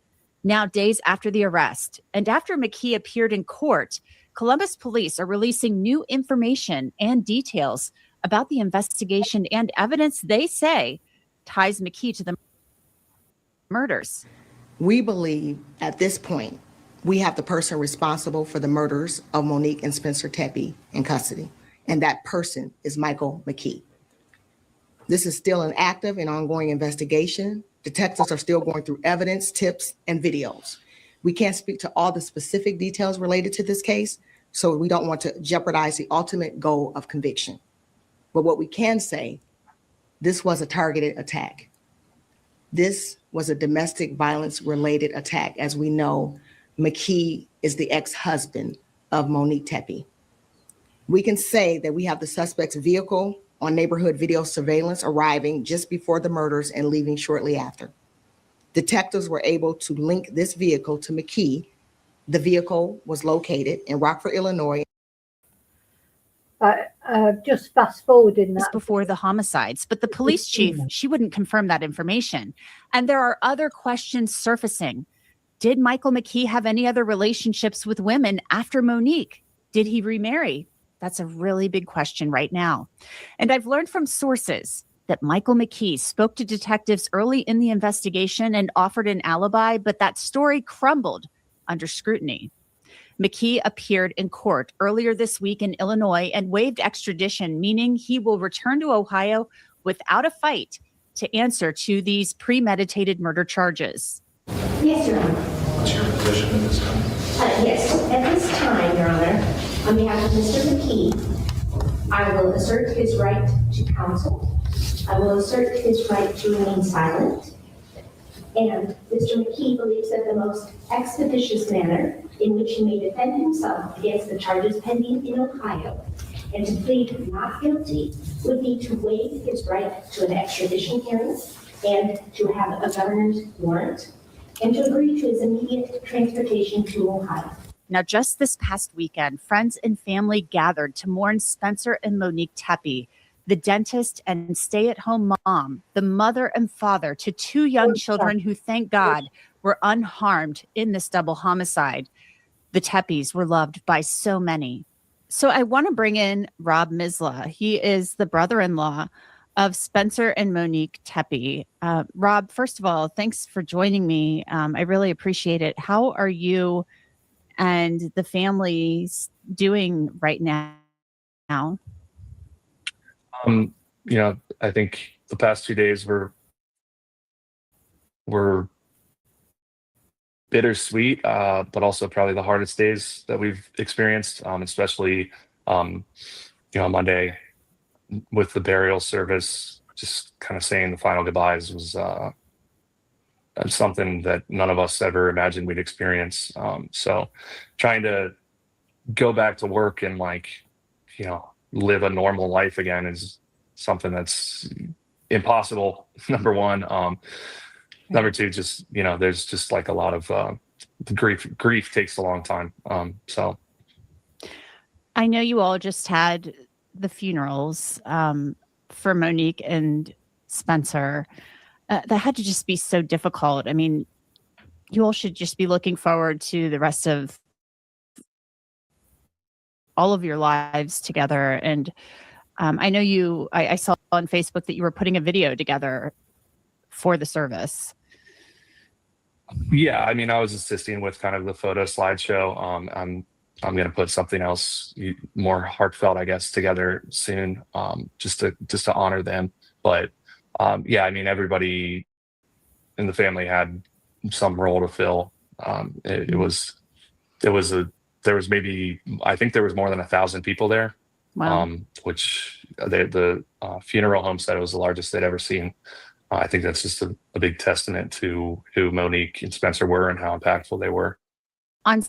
Now, days after the arrest, and after McKee appeared in court, Columbus police are releasing new information and details about the investigation and evidence they say ties McKee to the murders. We believe at this point, we have the person responsible for the murders of Monique and Spencer Tepe in custody, and that person is Michael McKee. This is still an active and ongoing investigation. Detectives are still going through evidence, tips, and videos. We can't speak to all the specific details related to this case, so we don't want to jeopardize the ultimate goal of conviction. But what we can say, this was a targeted attack. This was a domestic violence related attack. As we know, McKee is the ex-husband of Monique Tepe. We can say that we have the suspect's vehicle on neighborhood video surveillance arriving just before the murders and leaving shortly after. Detectives were able to link this vehicle to McKee. The vehicle was located in Rockford, Illinois. Just fast forwarding that. Before the homicides, but the police chief, she wouldn't confirm that information. And there are other questions surfacing. Did Michael McKee have any other relationships with women after Monique? Did he remarry? That's a really big question right now. And I've learned from sources that Michael McKee spoke to detectives early in the investigation and offered an alibi, but that story crumbled under scrutiny. McKee appeared in court earlier this week in Illinois and waived extradition, meaning he will return to Ohio without a fight to answer to these premeditated murder charges. Yes, Your Honor. What's your position at this time? Yes, at this time, Your Honor, on behalf of Mr. McKee, I will assert his right to counsel. I will assert his right to remain silent. And Mr. McKee believes that the most expeditious manner in which he may defend himself against the charges pending in Ohio and to plead not guilty would be to waive his right to an extradition hearing and to have a governor's warrant, and to agree to his immediate transportation to Ohio. Now, just this past weekend, friends and family gathered to mourn Spencer and Monique Tepe, the dentist and stay-at-home mom, the mother and father to 2 young children who, thank God, were unharmed in this double homicide. The Tepes were loved by so many. So I want to bring in Rob Misla. He is the brother-in-law of Spencer and Monique Tepe. Rob, first of all, thanks for joining me. I really appreciate it. How are you and the families doing right now? I think the past 2 days were bittersweet, but also probably the hardest days that we've experienced, especially, Monday with the burial service, just kind of saying the final goodbyes was something that none of us ever imagined we'd experience. So trying to go back to work and live a normal life again is something that's impossible. Number one. Number two, just, there's just like a lot of grief takes a long time. So I know you all just had the funerals for Monique and Spencer. That had to just be so difficult. I mean, you all should just be looking forward to the rest of all of your lives together. And I know I saw on Facebook that you were putting a video together for the service. yeah, I mean, I was assisting with kind of the photo slideshow. I'm going to put something else more heartfelt, I guess, together soon, just to honor them. But yeah, I mean, everybody in the family had some role to fill. There was maybe, I think there was more than 1,000 people there. Wow. Which the funeral home said it was the largest they'd ever seen. I think that's just a big testament to who Monique and Spencer were and how impactful they were. On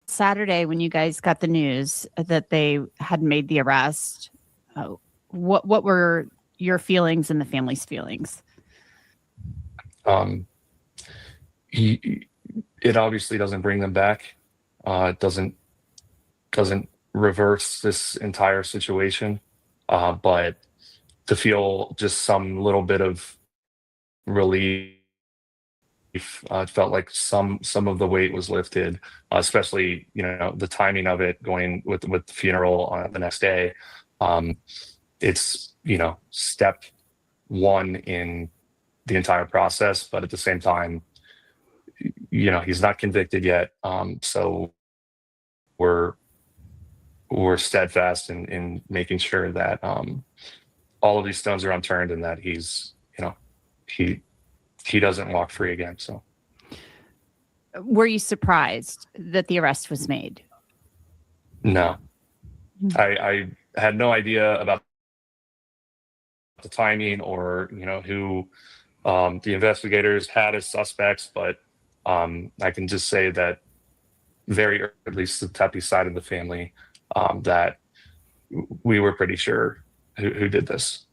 Saturday, when you guys got the news that they had made the arrest, what were your feelings and the family's feelings? It obviously doesn't bring them back. It doesn't reverse this entire situation, but to feel just some little bit of relief, it felt like some of the weight was lifted, especially the timing of it going with the funeral the next day. It's step one in the entire process, but at the same time, he's not convicted yet. So we're steadfast in making sure that all of these stones are unturned and that he's he doesn't walk free again. So were you surprised that the arrest was made? No. I had no idea about the timing or who the investigators had as suspects, but I can just say that at least the Tepe side of the family, that we were pretty sure who did this.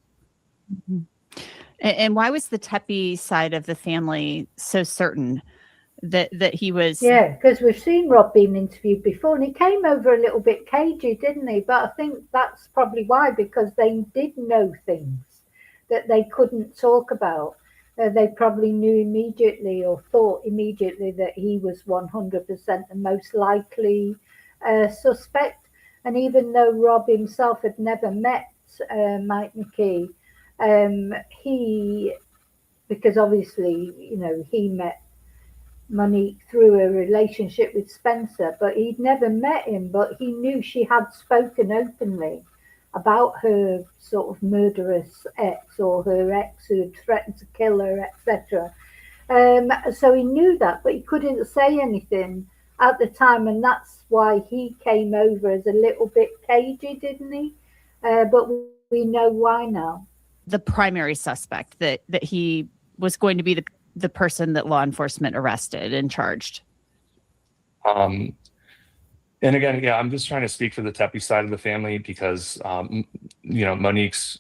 Mm-hmm. And why was the Tepe side of the family so certain that he was? Yeah, because we've seen Rob being interviewed before, and he came over a little bit cagey, didn't he? But I think that's probably why, because they did know things that they couldn't talk about. They probably knew immediately or thought immediately that he was 100% the most likely suspect. And even though Rob himself had never met Mike McKee, because obviously, he met Monique through a relationship with Spencer, but he'd never met him, but he knew she had spoken openly about her sort of murderous ex, or her ex who had threatened to kill her, etc. So he knew that, but he couldn't say anything at the time, and that's why he came over as a little bit cagey, didn't he? But we know why now. The primary suspect, that he was going to be the person that law enforcement arrested and charged. And again, yeah, I'm just trying to speak for the Tepe side of the family because, Monique's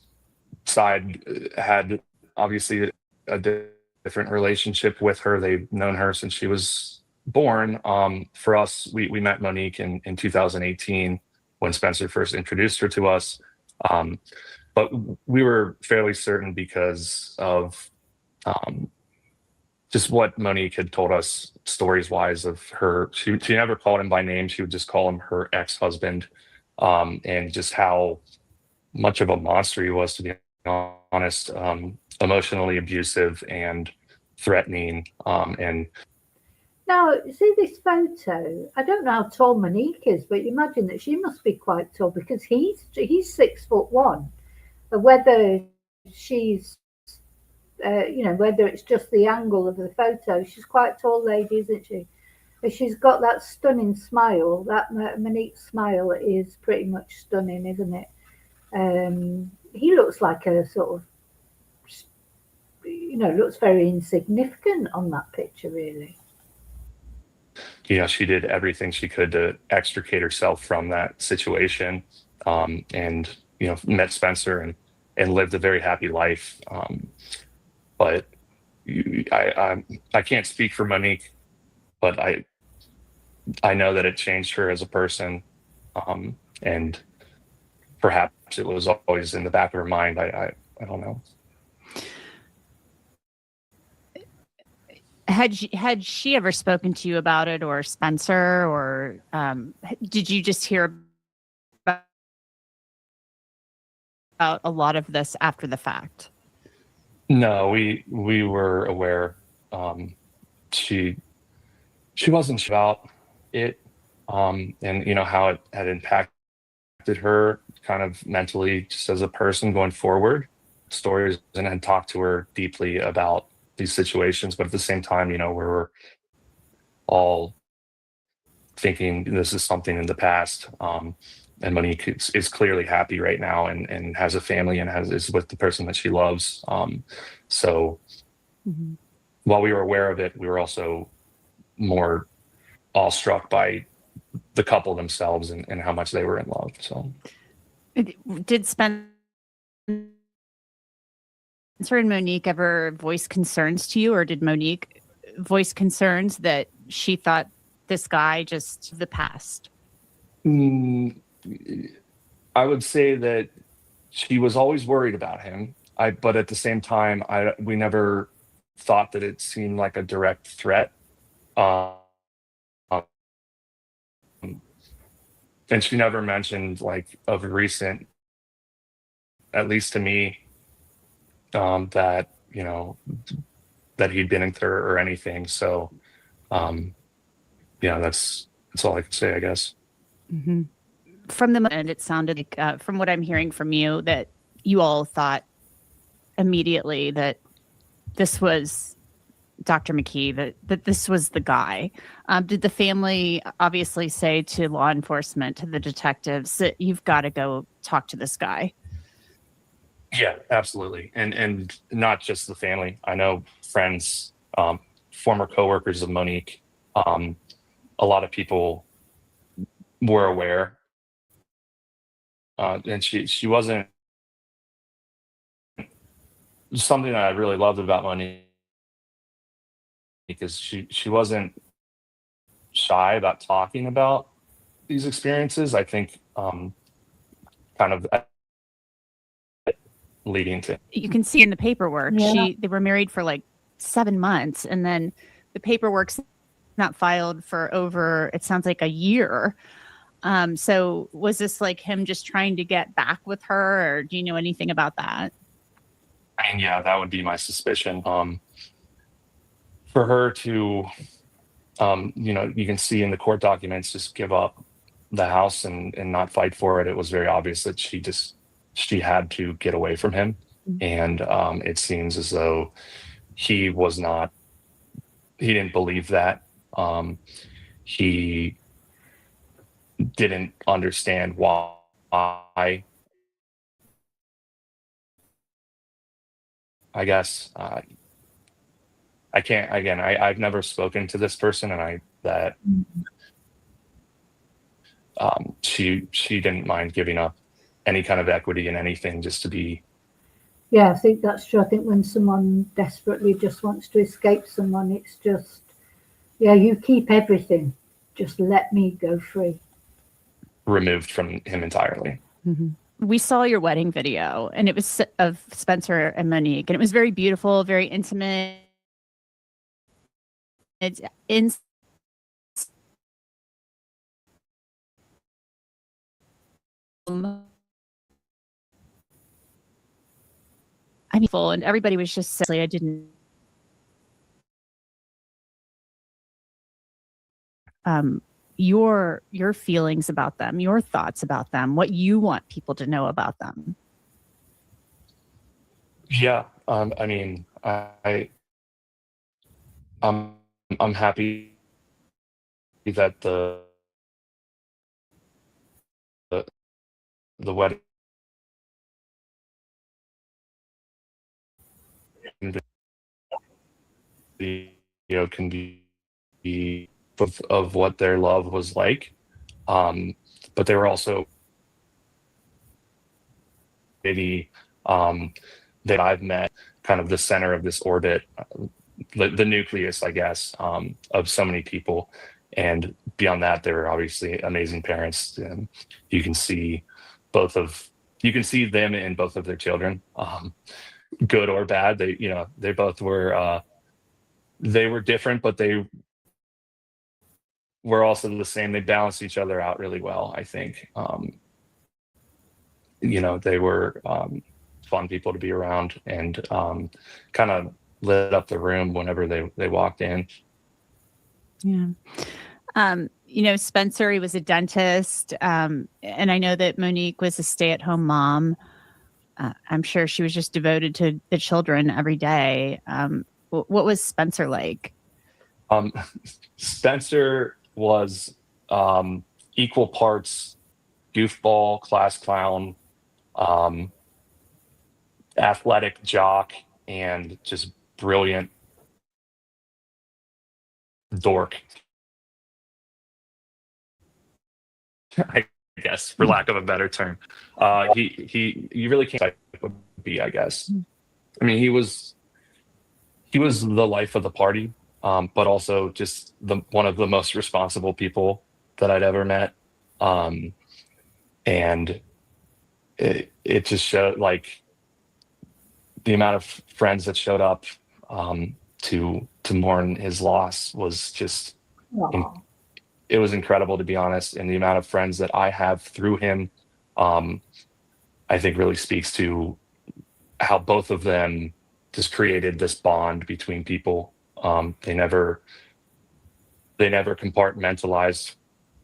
side had obviously a different relationship with her. They've known her since she was born. For us, we met Monique in 2018 when Spencer first introduced her to us. But we were fairly certain because of just what Monique had told us stories wise of her. She never called him by name. She would just call him her ex-husband, and just how much of a monster he was, to be honest, emotionally abusive and threatening. And Now, see this photo. I don't know how tall Monique is, but you imagine that she must be quite tall because he's 6'1". But whether she's whether it's just the angle of the photo, she's quite a tall lady, isn't she? But she's got that stunning smile. That Monique smile is pretty much stunning, isn't it? He looks like a sort of, looks very insignificant on that picture, really. she did everything she could to extricate herself from that situation, and met Spencer and lived a very happy life. But I can't speak for Monique, but I know that it changed her as a person, and perhaps it was always in the back of her mind. I don't know. Had she ever spoken to you about it, or Spencer, or did you just hear about a lot of this after the fact? No, we were aware. She wasn't sure about it, and how it had impacted her kind of mentally, just as a person going forward. Stories, and had talked to her deeply about these situations, but at the same time, we were all thinking this is something in the past. And Monique is clearly happy right now, and has a family, and is with the person that she loves. So while we were aware of it, we were also more awestruck by the couple themselves and how much they were in love. So did Spencer and Monique ever voice concerns to you, or did Monique voice concerns that she thought this guy just the past? I would say that she was always worried about him. But at the same time, we never thought that it seemed like a direct threat. And she never mentioned, like, of recent, at least to me, that that he'd been with her or anything. So that's all I can say, I guess. Mm-hmm. From the end, it sounded like, from what I'm hearing from you, that you all thought immediately that this was Dr. McKee, that this was the guy. Did the family obviously say to law enforcement, to the detectives, that you've got to go talk to this guy? Yeah, absolutely. And not just the family. I know friends, former coworkers of Monique, a lot of people were aware. And she wasn't, something that I really loved about Monique, because she wasn't shy about talking about these experiences. I think kind of leading to, you can see in the paperwork, Yeah. they were married for like 7 months, and then the paperwork's not filed for over, it sounds like, a year. So was this like him just trying to get back with her, or do you know anything about that? and yeah, that would be my suspicion. For her to, you can see in the court documents, just give up the house and not fight for it. It was very obvious that she had to get away from him. And it seems as though he didn't believe that. He didn't understand why. I guess I can't, again, I've never spoken to this person, and she didn't mind giving up any kind of equity in anything just to be Yeah, I think that's true. I think when someone desperately just wants to escape someone, it's just, yeah, you keep everything. Just let me go free. Removed from him entirely. We saw your wedding video, and it was of Spencer and Monique, and it was very beautiful, very intimate. It's in I mean, full, and everybody was just silly. I didn't. Your feelings about them, your thoughts about them, what you want people to know about them. Yeah, I mean, I'm happy that the wedding video can be of what their love was like, but they were also maybe that I've met kind of the center of this orbit, the nucleus, I guess, of so many people. And beyond that, they're obviously amazing parents. You can see you can see them in both of their children, good or bad. They both were they were different, but they were also the same. They balanced each other out really well, I think. They were fun people to be around, and kind of lit up the room whenever they walked in. Yeah. Spencer, he was a dentist. And I know that Monique was a stay-at-home mom. I'm sure she was just devoted to the children every day. What was Spencer like? Spencer was equal parts goofball, class clown, athletic jock, and just brilliant dork, I guess, for lack of a better term. He really can't be, I guess. I mean, he was the life of the party, but also just one of the most responsible people that I'd ever met. And it just showed, like, the amount of friends that showed up to mourn his loss was just it was incredible, to be honest. And the amount of friends that I have through him, I think really speaks to how both of them just created this bond between people. They never compartmentalized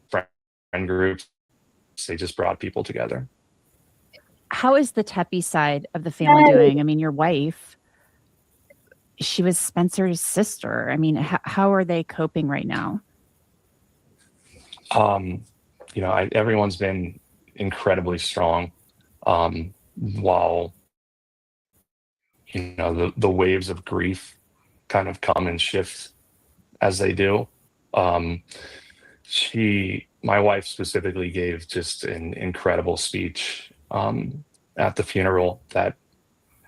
friend groups. They just brought people together. How is the Tepe side of the family doing? I mean, your wife, she was Spencer's sister. I mean, how are they coping right now? Everyone's been incredibly strong, while the waves of grief kind of come and shift as they do. My wife specifically gave just an incredible speech at the funeral that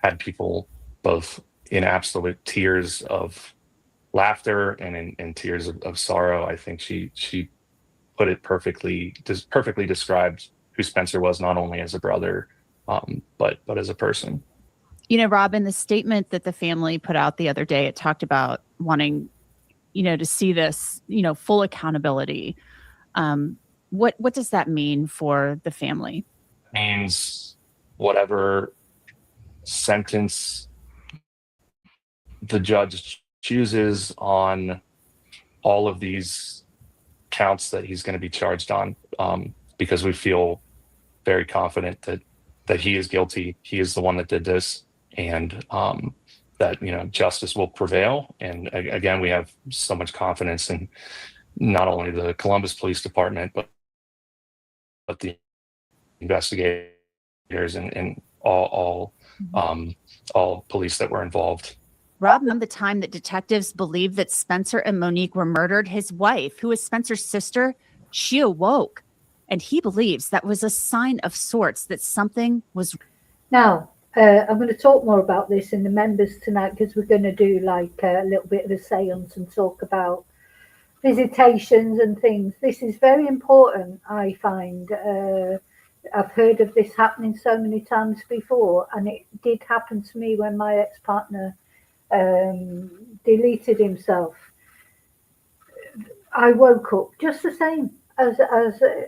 had people both in absolute tears of laughter and in tears of sorrow. I think she put it perfectly described who Spencer was, not only as a brother, but as a person. Rob, in the statement that the family put out the other day, it talked about wanting, to see this, full accountability. What does that mean for the family? It means whatever sentence the judge chooses on all of these counts that he's going to be charged on, because we feel very confident that he is guilty. He is the one that did this, and that justice will prevail. And again, we have so much confidence in not only the Columbus Police Department, but the investigators and all police that were involved. Rob, the time that detectives believed that Spencer and Monique were murdered, his wife, who is Spencer's sister, she awoke, and he believes that was a sign of sorts that something was. Now, I'm going to talk more about this in the members tonight because we're going to do like a little bit of a seance and talk about visitations and things. This is very important, I find. I've heard of this happening so many times before, and it did happen to me when my ex-partner deleted himself. I woke up just the same as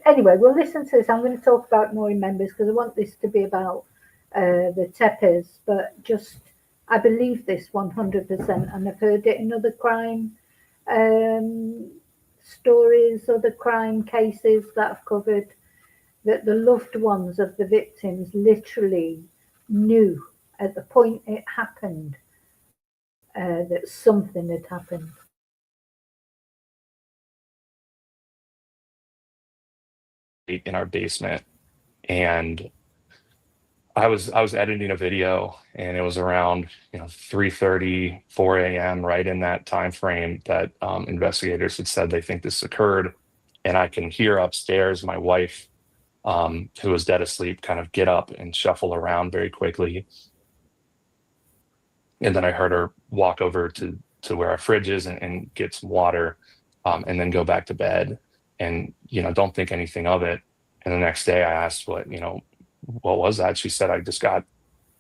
anyway, we'll listen to this. I'm going to talk about more in members because I want this to be about the Tepes, but just I believe this 100%, and I've heard it in other crime stories, other crime cases that I've covered, that the loved ones of the victims literally knew at the point it happened that something had happened. In our basement, and I was editing a video, and it was around 3:30, 4 a.m. right in that time frame that investigators had said they think this occurred, and I can hear upstairs my wife, who was dead asleep, kind of get up and shuffle around very quickly, and then I heard her walk over to where our fridge is and get some water, and then go back to bed, and don't think anything of it. And the next day I asked what was that? She said, I just got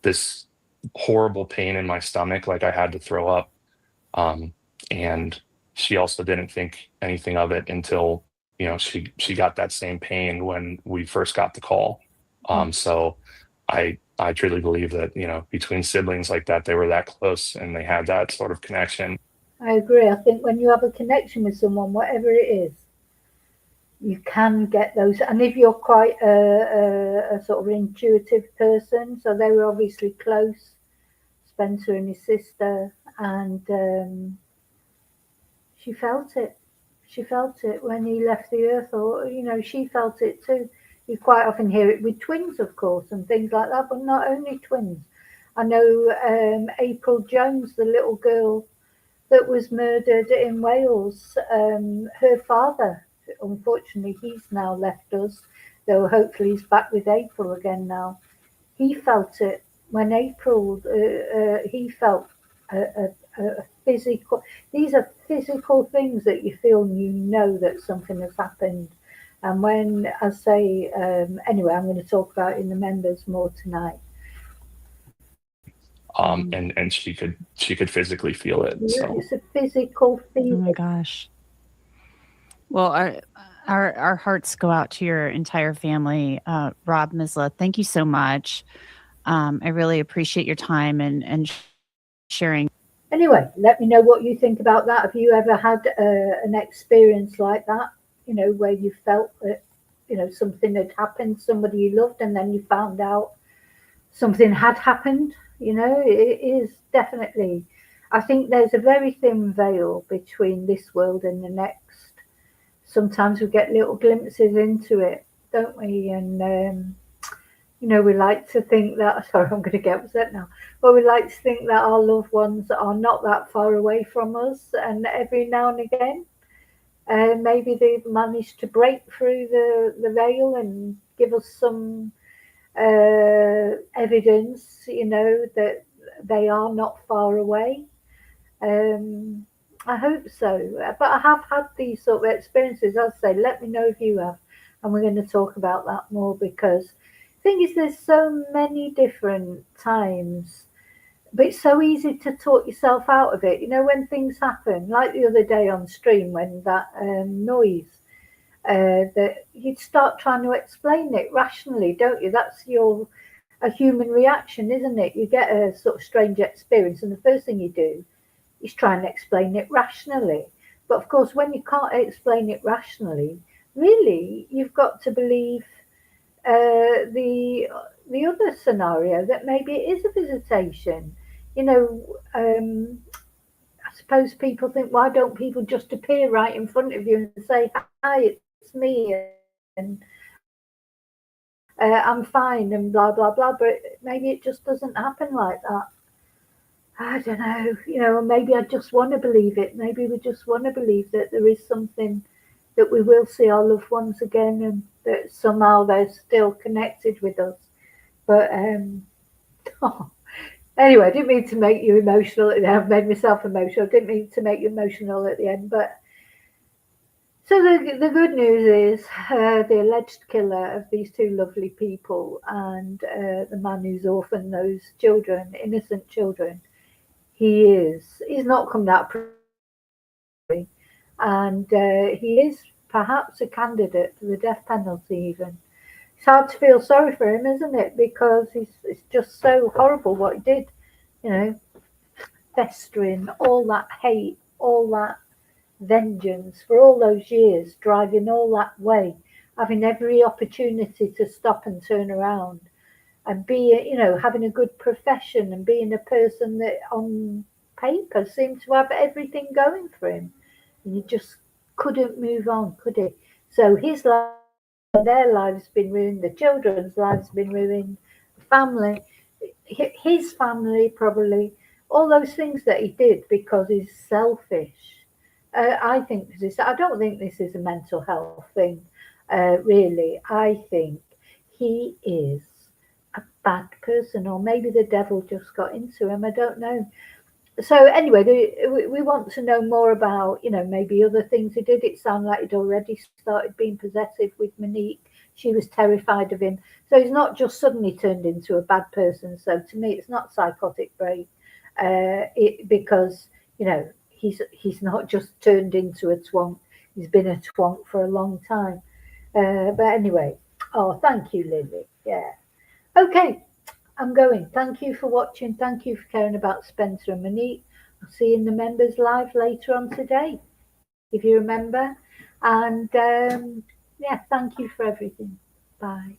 this horrible pain in my stomach, like I had to throw up. And she also didn't think anything of it until, she got that same pain when we first got the call. So I truly believe that, between siblings like that, they were that close and they had that sort of connection. I agree. I think when you have a connection with someone, whatever it is, you can get those. And if you're quite a sort of intuitive person, so they were obviously close, Spencer and his sister, and she felt it. She felt it when he left the earth, or, she felt it too. You quite often hear it with twins, of course, and things like that, but not only twins. I know April Jones, the little girl that was murdered in Wales, her father, unfortunately, he's now left us, though hopefully he's back with April again now. He felt it when April, he felt a physical, these are physical things that you feel and you know that something has happened. And when I say, anyway, I'm going to talk about it in the members more tonight. And she could physically feel it. So it's a physical feeling. Oh my gosh. Well, our hearts go out to your entire family. Rob, Misla, thank you so much. I really appreciate your time and sharing. Anyway, let me know what you think about that. Have you ever had an experience like that, where you felt that, something had happened, somebody you loved, and then you found out something had happened? It is definitely, I think there's a very thin veil between this world and the next. Sometimes we get little glimpses into it, don't we? And, we like to think that, sorry, I'm going to get upset now, but we like to think that our loved ones are not that far away from us. And every now and again, maybe they've managed to break through the veil and give us some evidence, that they are not far away. I hope so. But I have had these sort of experiences. As I say, let me know if you have. And we're going to talk about that more, because the thing is, there's so many different times, but it's so easy to talk yourself out of it. When things happen, like the other day on stream, when that noise, that you'd start trying to explain it rationally, don't you? That's a human reaction, isn't it? You get a sort of strange experience, and the first thing you do is try and explain it rationally. But of course, when you can't explain it rationally, really, you've got to believe the other scenario, that maybe it is a visitation. I suppose people think, why don't people just appear right in front of you and say, hi, it's me, and I'm fine, and blah, blah, blah. But maybe it just doesn't happen like that. I don't know, maybe I just want to believe it. Maybe we just want to believe that there is something, that we will see our loved ones again, and that somehow they're still connected with us. But Oh. Anyway, I didn't mean to make you emotional. I've made myself emotional. I didn't mean to make you emotional at the end, but so the good news is the alleged killer of these two lovely people and the man who's orphaned those children, innocent children, he's not come out free, and he is perhaps a candidate for the death penalty even. It's hard to feel sorry for him, isn't it? Because it's just so horrible what he did, you know, festering all that hate, all that vengeance for all those years, driving all that way, having every opportunity to stop and turn around and be, you know, having a good profession and being a person that on paper seemed to have everything going for him. And he just couldn't move on, could he? So his life, their lives been ruined, the children's lives been ruined, the family, his family probably, all those things that he did because he's selfish. I think this. I don't think this is a mental health thing, really. I think he is a bad person, or maybe the devil just got into him. I don't know. So anyway, we want to know more about, you know, maybe other things he did. It sounded like he'd already started being possessive with Monique. She was terrified of him. So he's not just suddenly turned into a bad person. So to me, it's not psychotic break, because, you know, he's not just turned into a twonk. He's been a twonk for a long time. But anyway, oh, thank you, Lily. Yeah. Okay, I'm going. Thank you for watching. Thank you for caring about Spencer and Monique. I'll see you in the members live later on today, if you remember. And yeah, thank you for everything. Bye.